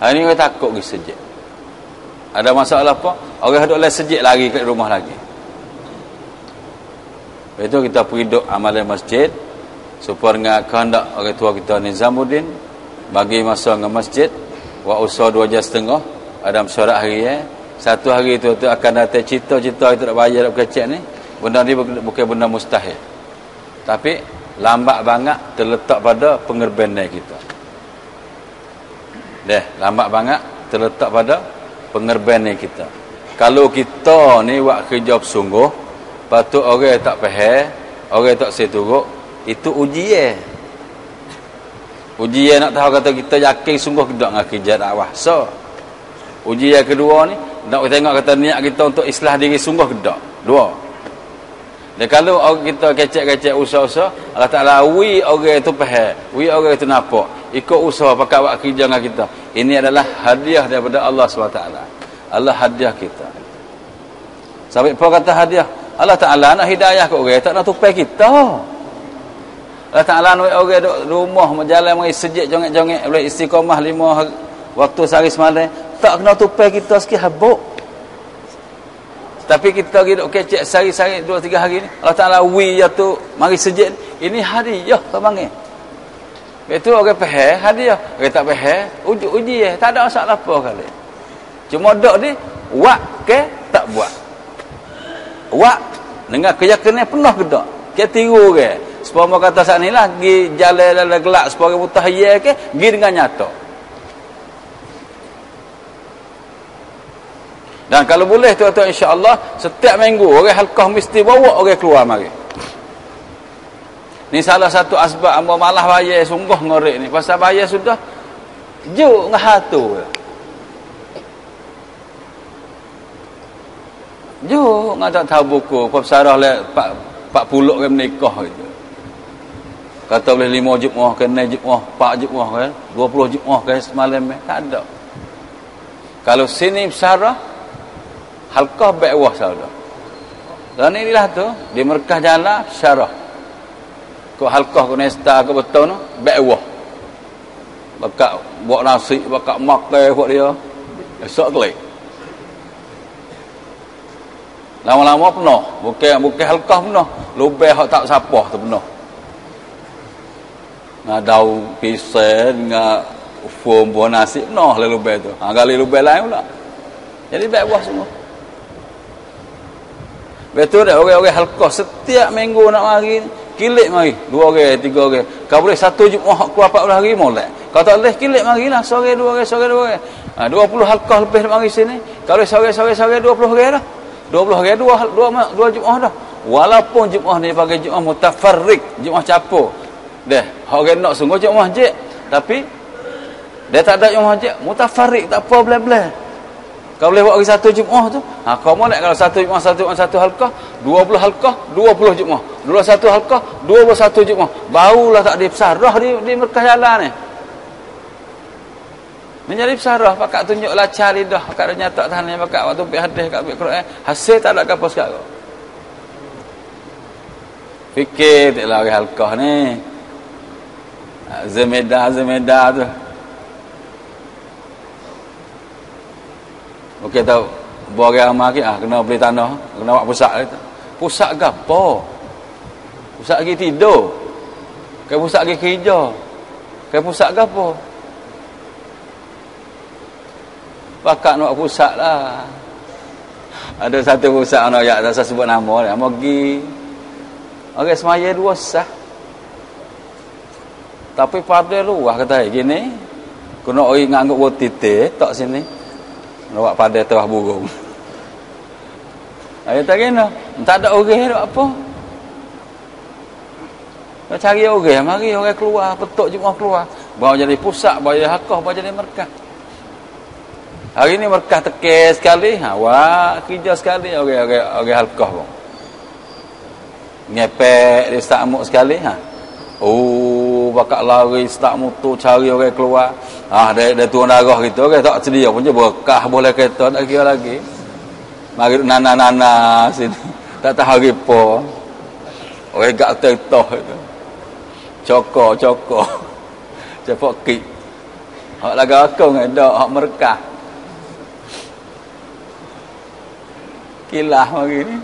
Hari ni orang takut pergi sejid. Ada masalah apa? Orang duduk lagi sejid lari ke rumah lagi. Itu kita pergi duduk amalan masjid supaya dengan kehendak orang tua kita Nizamuddin bagi masa dengan masjid wa usah 2 jam setengah ada mesyuarat hari satu hari tu akan datang cerita-cerita kita nak bayar nak kecek ni. Benda ni bukan benda mustahil. Tapi lambat banget terletak pada pengorbanan kita. Lambat banget terletak pada pengorbanan kita. Kalau kita ni buat kerja bersungguh, patut orang tak faham, orang tak seturut, itu ujian. Ujian nak tahu kata kita yakin sungguh tidak dengan kerja dakwah. So, ujian kedua ni Nak tengok kata niat kita untuk islah diri sungguh ke tak? Dua. Dan kalau kita kecek-kecek usaha-usaha, Allah Ta'ala wi orang itu faham, wi orang itu nampak, ikut usaha pakai buat kerja dengan kita. Ini adalah hadiah daripada Allah SWT. Allah hadiah kita. Sampai pun kata hadiah, Allah Ta'ala nak hidayah ke orang, tak nak tupai kita. Allah Ta'ala nak orang duduk rumah, berjalan mari sejik jongek-jongek, boleh istiqamah 5 waktu sehari semalam, tak kena tupai kita sikit habuk. Tapi kita hidup kecek sehari-sehari 2-3 hari ni, Allah Ta'ala wi tu mari sejid, ini hadiah tak panggil. Itu orang faham hadiah, orang tak faham uji tak ada masalah apa kali. Cuma dak ni wak ke tak buat. Wak dengan keyakinan penuh ke tak? Ke tiru ke? Sepama kata saat ni lah gi jalan dalam gelak separa mutahiyya ke, gi dengan nyata. Dan kalau boleh tuan-tuan insya-Allah setiap minggu orang halqah mesti bawa orang keluar mari. Ni salah satu asbab hamba malah bayar sungguh ngorek ni. Pasal bayar sudah juk ngah tu. Juk ngah tak tahu buku kau sarah le 40 ke menikah gitu. Kata boleh 5 jemaah ke 6 jemaah, 4 jemaah ke 20 jemaah ke semalam tak ada. Kalau sini sarah halqah baiwah saudara. Dan inilah tu di Mekah jalan syarah. Ko halqah ko nesta ko betul no baiwah. Bakak buat nasi, bakak makan buat dia. Esok kelik. Lama-lama penuh, bukan halqah penuh, lubeh hak tak sapah tu penuh. Ngadau pisang dengan form buah nasi penuh le lubeh tu. Ha kali lubeh lain pula. Jadi baiwah semua. Betul dah orang-orang halqah setiap minggu nak mari kilik mari 2 orang 3 orang. Kau boleh 1 Jumaat ku 40 hari molek. Kau tak boleh kilik marilah sore 2 orang sore 2 orang. 20 halqah lebih mari sini. Kalau sore 20 orang dah. 20 hari 2 Jumaat dah. Walaupun Jumaat ni bagi Jumaat mutafarriq, Jumaat capur. Dah, orang nak sungguh Jumaat masjid, tapi dia tak ada Jumaat masjid, mutafarriq tak apa belah-belah. Kau boleh buat hari 1 Jumaat tu. Kau molek kalau 1 Jumaat 1 halqah, 20 halqah, 20 Jumaat. 21 halqah, 21 Jumaat. Barulah tak ada pesarah di Mekah jalan ni. Menjadi pesarah, pakak tunjuk lacar lidah, pakak nyatak tangan, pakak waktu pergi hadis kat Quran. Hasil tak ada apa sekarang. Fikir taklah hari halqah ni. Zemeda tu. Okey tahu buat orang amal ke kena beli tanah, kena buat pusat itu. Pusat gapo? Pusat lagi tidur. Ke pusat lagi kerja. Ke pusat gapo? Pakak nak pusat lah. Ada satu pusat anak ya tak sebut nama dia, pergi. Orang semaya 2 sah. Tapi pada luah kata gini, kena orang ngangguk buat titik tak sini. Nak pada tengah burung. Ayat tak kena. Tak ada orang nak apa. Nak cari orang, mari orang keluar, petuk Jumaat keluar. Bawa jadi pusat, bawa jadi halqah, bawa jadi Mekah. Hari ni Mekah tekir sekali, wah kerja sekali orang halqah pun. Ngepek dia start amuk sekali, bakal lari start motor cari orang keluar. Dia turun darah gitu, okay, tak sedia pun je berkah boleh kereta tak kira lagi. Mari nana sini. Tak tahu hari apa. Orang gak tertoh itu. Cokor. Cepat kik. Hak laga aku ngedak hak merkah. Kilah mari ni.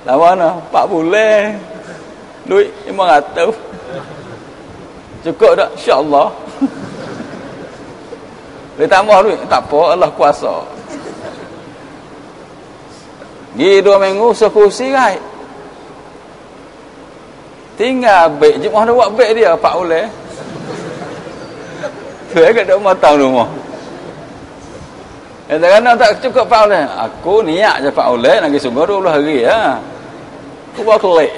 Lawan mana? 4 bulan. Duit 500. Cukup tak? Insya-Allah. Dia tambah duit, tak apa, Allah kuasa. Gi 2 minggu sekursi right. Tinggal baik Jumaat dia buat baik dia 4 bulan. Tu kat rumah tahun rumah. Kadang-kadang tak cukup 4 bulan. Aku niat je 4 bulan, lagi sungguh 20 hari ya. Aku buat kelik.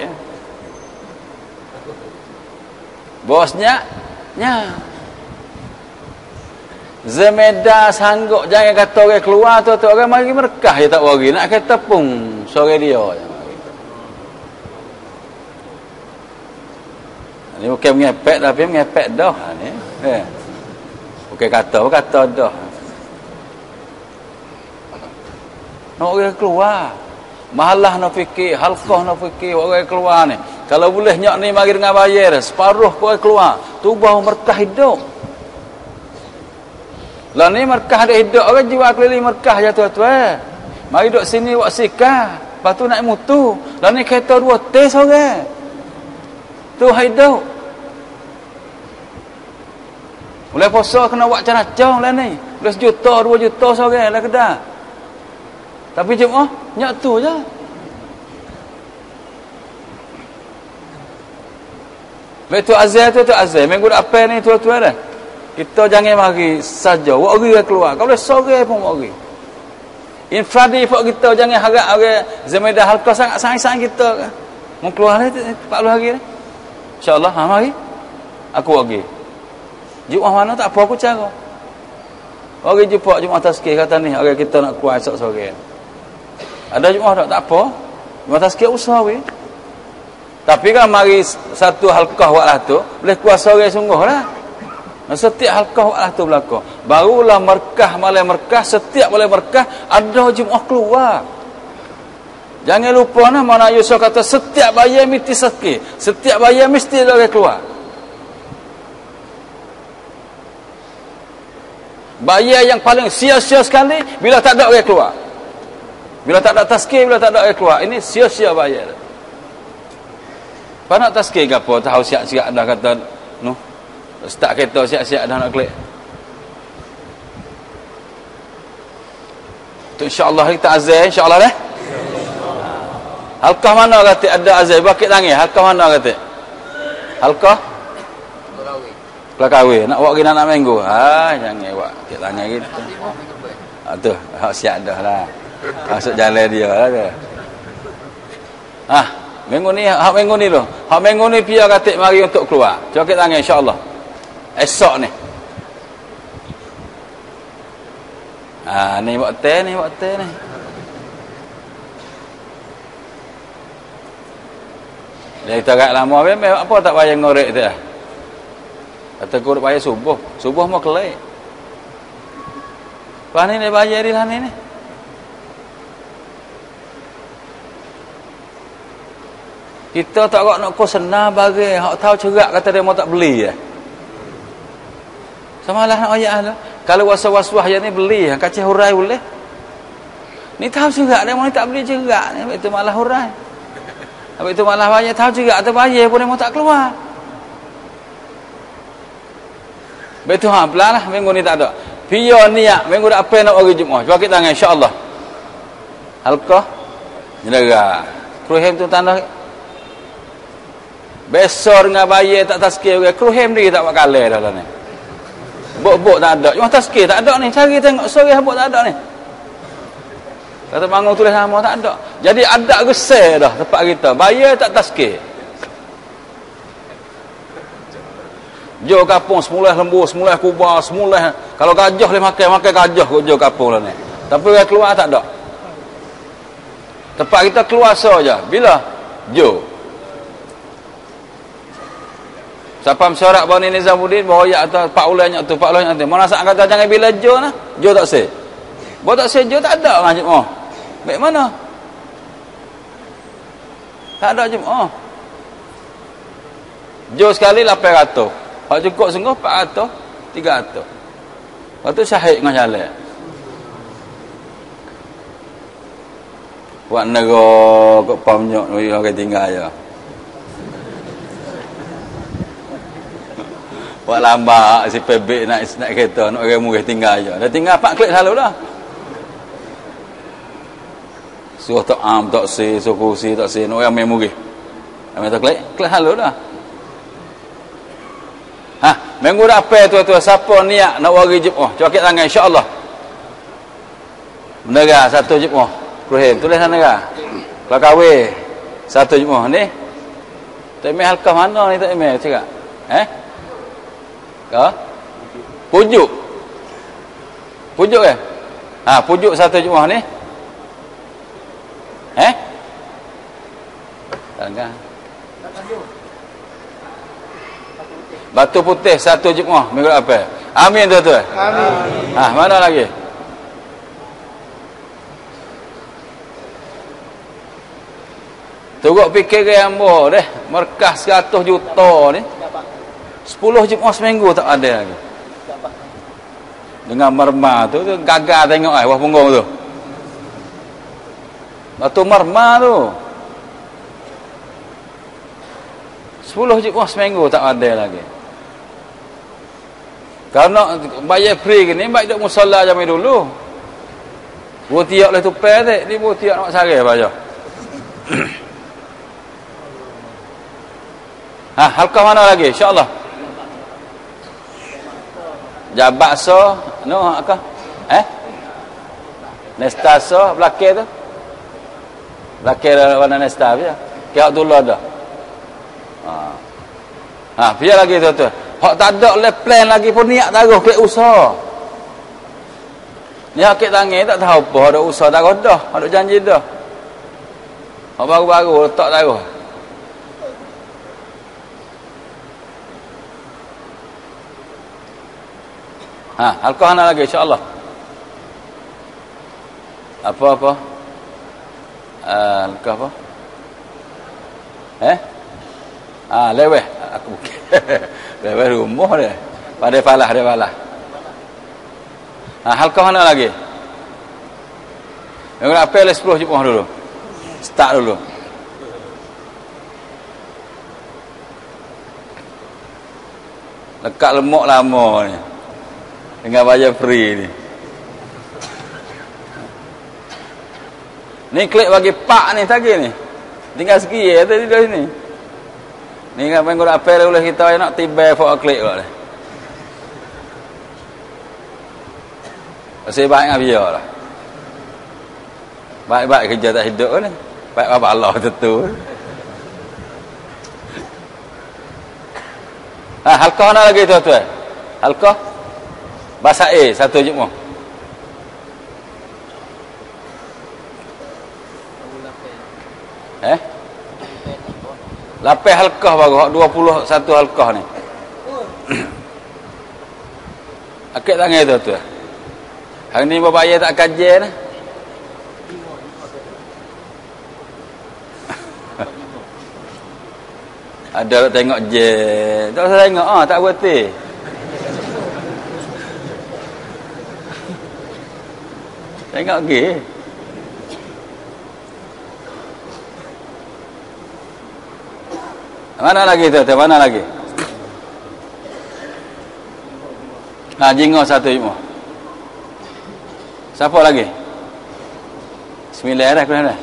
Bosnya Zemeda sanggup jangan kata orang keluar tu orang mari merkah je tak bagi. Nak kata pun sore dia je mari. Ni bukan mengepek tapi mengepek dah ni. Bukan kata dah. Nak orang keluar. Mahalah nak fikir, halqah nak fikir orang keluar ni. Kalau boleh nyak ni mari dengan bayar, separuh orang keluar. Tu baru merkah hidup. Lah ni merkah ada hidup orang jiwa keliling merkah je tuan-tuan. Mari duduk sini buat sikah. Lepas tu naik mutu. Lah ni kereta 2 tes orang. Tu hidup. Boleh puasa kena buat canacang lah ni. Boleh 1 juta, 2 juta seorang lah Kedah. Tapi Jumaat nyak tu je. Betul azal tu azal. Minggu depan ni tuan-tuan dah. Kita jangan mari saja. Wak orang keluar. Kalau boleh sore pun wak orang. Infradi pun kita jangan harap orang Zemedah halqa sangat-sangat kita. Mau keluar ni 40 hari ni. InsyaAllah. Mari. Aku pergi. Jumaat mana tak apa aku cara. Orang jumpa Jumaat tazkir kata ni. Orang kita nak keluar esok sore. Ada Jumaat tak apa. Jumaat tazkir usaha we. Tapi kan mari satu halqah waklah tu. Boleh keluar sore sungguh lah. Setiap halqah waklah tu berlaku. Barulah merkah malam merkah. Setiap malam merkah ada Jumaat keluar. Jangan lupa nah mana Yusuf kata setiap bayar mesti sakit. Setiap bayar mesti ada orang keluar. Bayar yang paling sia-sia sekali bila tak ada orang keluar. Bila tak ada tazkir, bila tak ada orang keluar. Ini sia-sia bayar. Apa nak tazkir ke apa? Tahu siap-siap dah kata noh. Start kereta siap-siap dah nak klik. Tu insya-Allah kita azan insya-Allah dah. Halqah mana kata ada azan bakit tangan? Halqah mana kata? Halqah Kelakawin. Nak buat nak minggu. Jangan buat bakit tangan gitu. Tu, hak siap dah lah. Masuk jalan dia lah tu. Minggu ni, hak minggu ni tu. Hak minggu ni pia katik mari untuk keluar. Cuba kita tangan insya-Allah. Esok ni. Ni buat teh ni. Dia kita agak lama memang apa tak payah ngorek tu lah. Kata aku nak bayar subuh. Subuh mau kelek. Lepas ni dia bayar di lah ni. Kita tak nak senang bagi. Hak tahu cerak kata dia mau tak beli ya. Samalah nak ayat lah. Kalau was-was yang ni beli. Kacih hurai boleh. Ni tahu cerak dia mau tak beli cerak ni. Itu malah hurai. Habis itu malah bayar. Tahu cerak atau bayar pun dia mau tak keluar. Betul pelan lah. Minggu ni tak ada. Pia niat. Minggu dah apa nak bagi Jumaat. Cuba kita tangan insya-Allah. Halqah. Nyerah. Kruhim tu tanda. Besar dengan bayar tak tazkir. Kruhim ni tak buat kalah dah lah ni. Bok-bok tak ada. Cuma tazkir tak ada ni. Cari tengok sore bok tak ada ni. Kata bangun tulis nama tak ada. Jadi ada gesel dah tempat kita. Bayar tak tazkir. Jo kapung semula lembu, semula kubah, semula kalau gajah boleh makan gajah kot jo kapung lah ni. Tapi orang keluar tak ada. Tempat kita keluar saja. Bila? Jo. Siapa mesyuarat bani Nizamuddin bawa atau Pak Ulanya tu, Pak Ulanya tu. Mana sak kata jangan bila jo nah. Jo tak seh. Bawa tak seh jo tak ada ngajak oh. Baik mana? Tak ada Jumaat. Jo sekali 800. Hak cukup sungguh 400, 300. Lepas tu syahid dengan jalan. Buat negara kat pamnyok ni orang tinggal je. Buat lambat si pebek nak kereta nak orang murih tinggal je. Dah tinggal 4 klik selalu dah. Suruh tak am tak si, suruh kursi tak si, nak orang main murih. Ambil tak klik selalu dah. Minggu dah apa tu siapa niat nak bagi Jumaat. Cuba kita tangan insya-Allah. Menera 1 Jumaat. Kruhim tulis sana negara. Kalau kahwin 1 Jumaat ni. Tak mai halqah mana ni tak mai cakap. Ke? Pujuk. Pujuk ke? Pujuk satu Jumaat ni. Tak dengar. Batu putih satu Jumaat minggu apa? Amin tuan-tuan. Amin. Mana lagi? Tengok fikir ke yang deh, markah 100 juta ni. 10 Jumaat seminggu tak ada lagi. Dengan merma tu gagal tengok bawah punggung tu. Batu merma tu. 10 Jumaat seminggu tak ada lagi. Kalau nak bayar free ni, baik duk musalla zaman dulu. Tiak oleh tupai tu, ni tiak nak sari apa aja. Halkah mana lagi? InsyaAllah. Jabat so, apa? Nesta so, belakang tu. Belakang warna nesta dia. Kiak dulu ada. Biar lagi tu. Hak tak ada oleh plan lagi pun niat taruh ke usaha. Ni hakik tangan tak tahu apa ada usaha taruh dah, ada janji dah. Hak baru-baru letak taruh. Halkah mana lagi insya-Allah. Apa? Halkah apa? Leweh aku leweh rumah dia. Pada falah dia falah. Halkah mana lagi? Yang apa le 10 Jumaat dulu. Start dulu. Lekat lemak lama ni. Dengan bayar free ni. Ni klik bagi pak ni tadi ni. Tinggal segi tadi dah sini. Ni kan pengen apa boleh kita nak tiba for klik lah. Masih baik ngah biar lah. Baik-baik kerja tak hidup ni. Baik apa Allah tentu. Halkah mana lagi tuan-tuan? Halkah? Bahasa A, satu Jumaat. Lapis halkah baru, 21 halkah ni. Akik tangan tu. Hari ni berbayar tak kajian. Ada tengok je. Tak usah tengok, tak berhenti. Tengok lagi. Mana lagi tu? Mana lagi? Jinggo satu Jumaat. Siapa lagi? 9 dah kurang dah.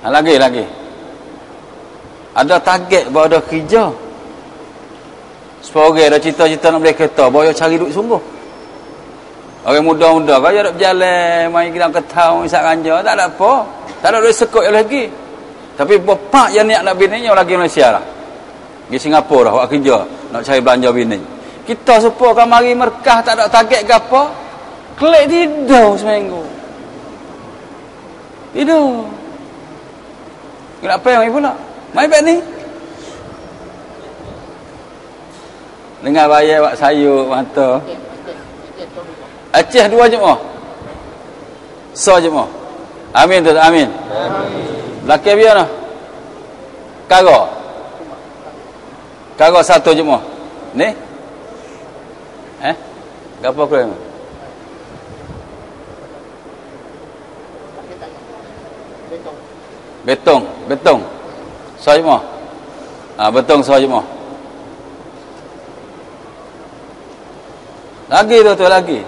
Lagi. Ada target bahawa ada kerja. Supaya ada cita-cita nak beli kereta, bawa cari duit sungguh. Orang muda-muda kau ada berjalan, main kita ketau, isak ganja, tak ada apa. Tak ada duit sekut lagi. Tapi bapak yang niat nak bini yang lagi Malaysia lah. Di Singapura dah buat kerja nak cari belanja bini. Kita supaya mari Merkah tak ada target ke apa? Klik tidur seminggu. Tidur. Kenapa yang ibu nak? Main bet ni. Dengar bayar buat sayur mata. Aceh 2 Jumaat. So Jumaat. Amin tu, amin. Belakang biar noh. Kago 1 Jumaat. Ni? Gapo kurang? Betong. So Jumaat. Betong so Jumaat. Lagi tu lagi.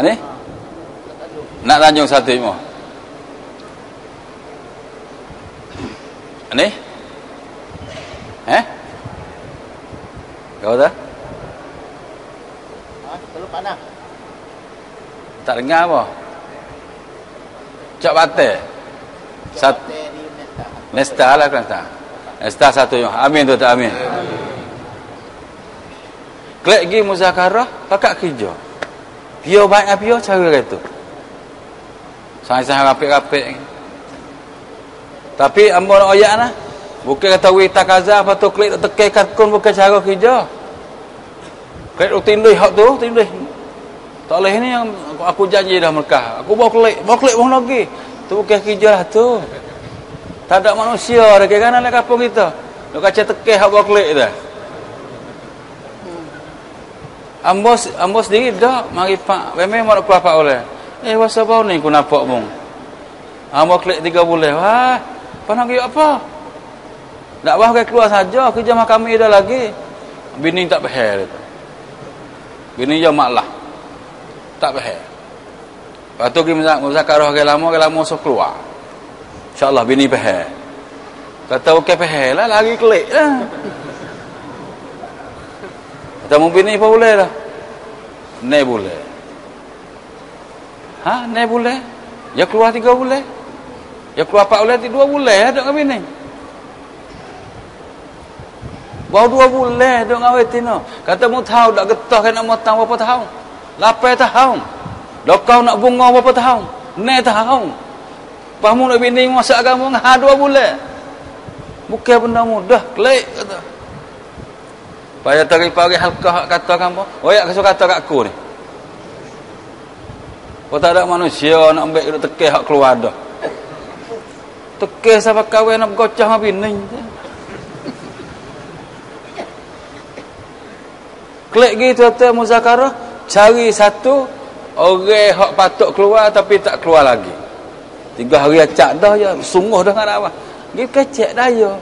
Ni? Nak Tanjung 1 Jumaat. Ni? Kau dah? Teluk Panah. Tak dengar apa? Cak Batai. Nesta lah kan tak? Nesta 1 Jumaat. Amin tu tak amin. Kelak gi muzakarah, pakak kerja. Pio baik pio cara itu. Saya rapik-rapik. Tapi ambo nak ayat nah. Bukan kata wi takaza apa tu klik tekan kun bukan cara kerja. Klik tindih hak tu, tindih. Tak boleh ni yang aku janji dah Mekah. Aku bawa klik lagi. Tu bukan kerja lah tu. Tak ada manusia dah kira nak kampung kita. Nak kaca tekan hak bawa klik dah. Ambo sendiri dah mari pak memang mau apa oleh. Wasa bau ni ku nampak mung. Ambo klik 3 bulan. Wah, panang dia apa? Tak bah keluar saja kerja mahkamah dah lagi. Bini tak behel. Bini je maklah. Tak behel. Lepas tu pergi muzakarah ke lama so keluar. InsyaAllah bini behel. Kata okey behel lah lagi klik lah. Kata mu bini apa boleh dah? Ni boleh. Ni boleh. Ya keluar 3 bulan. Ya keluar 4 bulan, 2 bulan ada dengan bini. Baru 2 bulan duk ngawet tino. Kata mu tahu dak getah kan nak motang berapa tahun? 8 tahun. Dokau nak bunga berapa tahun? 9 tahun. Pamu nak bini masak agama 2 bulan. Bukan benda mudah, klik kata. Payah pagi halkah kata kamu. Oyak kesu kata kat aku ni. Kau tak ada manusia nak ambil duk tekeh hak keluar dah. Tekeh sampai kahwin nak gocah dengan bini. Klik gitu tu muzakarah, cari satu orang hak patut keluar tapi tak keluar lagi. 3 hari acak dah je, sungguh dah dengan awak. Gi kecek daya.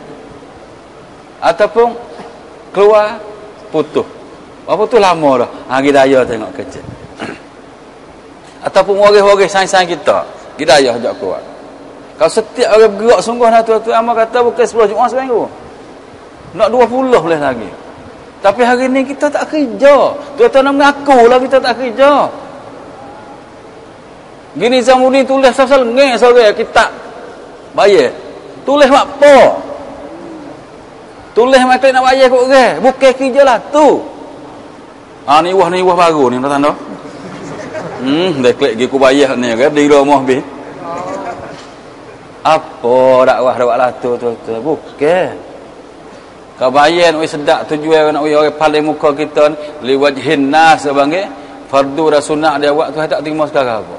Ataupun keluar putus. Apa tu lama dah. Gi daya tengok kecek. Ataupun orang-orang sains-sains kita, gi daya ajak keluar. Kalau setiap orang bergerak sungguh nak tu amal kata bukan 10 Jumaat seminggu. Nak 20 boleh lagi. Tapi hari ni kita tak kerja. Tuan-tuan nak mengaku lah kita tak kerja. Gini Zamuni tulis pasal ngek sore kitab. Bayar. Tulis apa? Tulis macam nak bayar kot orang. Bukan kerja lah tu. Ni wah baru ni tuan-tuan. Dah klik pergi ku bayar ni kan. Di rumah habis. Apa dakwah lah tu. Bukan. Kabayan oi sedap tujuan nak orang paling muka kita ni liwajhin nas sebagai fardu dan sunnah dia buat tu tak terima sekarang apa.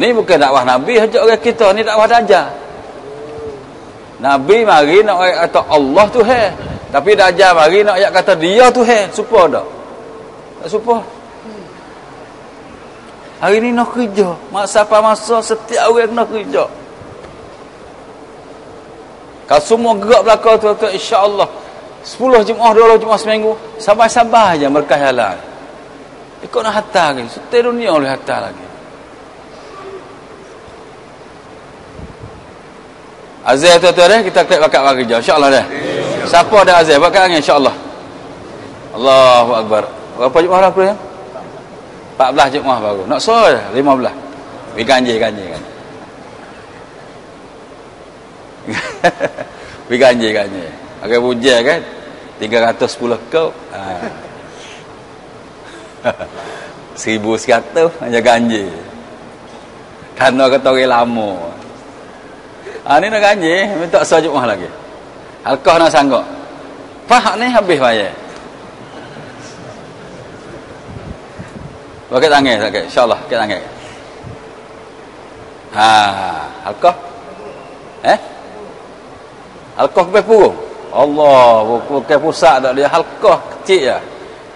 Ni bukan dakwah Nabi ajak orang kita ni dakwah dajjal. Nabi mari nak kata Allah tu hai. Tapi dajjal mari nak ayat kata dia tu hai. Supa tak? Tak supa. Hari ni nak kerja. Masa setiap orang nak kerja. Kalau semua gerak belakang tu insya-Allah 10 Jumaat 12 Jumaat seminggu sabar-sabar aja berkah jalan. Ikut nak hantar lagi. Setiap dunia boleh hantar lagi. Azal tuan-tuan kita klik bakat kerja insya-Allah dah. Siapa ada azal bakat angin insya-Allah. Allahu akbar. Berapa Jumaat aku ya? 14 Jumaat baru. Nak suruh 15. Bi ganji. Ganji. Agak bujang kan 310 kau 1100 hanya ganji karena kata orang lama ni nak ganji minta sejumlah lagi halkah nak sanggup fahak ni habis bayar pakai tangan sakit insyaAllah pakai tangan halkah halkah ke purung Allah bukan pusat tak dia halkah kecil je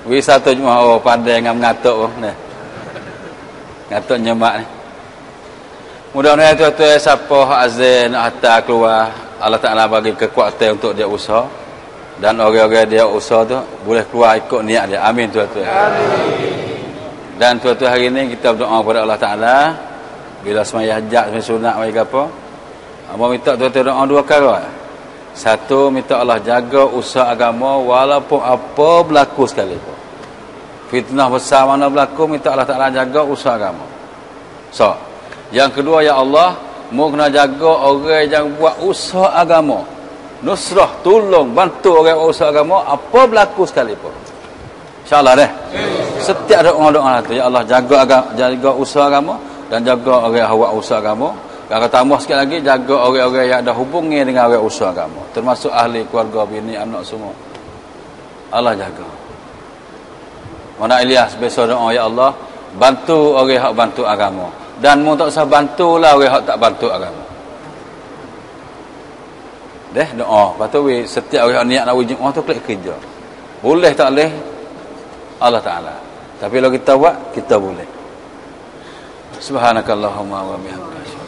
wisata cuma pandai dengan mengatuk ni ngatuk nyemak ni mudah-mudahan tuan-tuan siapa hak azan nak hantar keluar Allah Ta'ala bagi kekuatan untuk dia usaha dan orang-orang dia usaha tu boleh keluar ikut niat dia amin tuan-tuan dan tuan-tuan hari ni kita berdoa kepada Allah Ta'ala bila semaya hajat semaya sunat bagi apa abang minta tuan-tuan doa 2 perkara. Satu, minta Allah jaga usaha agama walaupun apa berlaku sekalipun. Fitnah besar mana berlaku, minta Allah Ta'ala jaga usaha agama. So, yang kedua, ya Allah, mu kena jaga orang yang buat usaha agama. Nusrah, tolong, bantu orang buat usaha agama, apa berlaku sekalipun. InsyaAllah deh. Setiap doa-doa tu, ya Allah jaga usaha agama dan jaga orang awak usaha agama. Kalau tambah sikit lagi, jaga orang-orang yang ada hubungi dengan orang usaha agama, termasuk ahli, keluarga, bini, anak semua. Allah jaga. Mana Ilyas besok doa, ya Allah bantu orang yang bantu agama, dan mu tak usah bantulah orang yang tak bantu agama. Deh doa. Lepas tu setiap orang niat nak wujud tu klik kerja. Boleh tak boleh Allah Ta'ala. Tapi kalau kita buat, kita boleh. Subhanakallahumma wa bihamdika.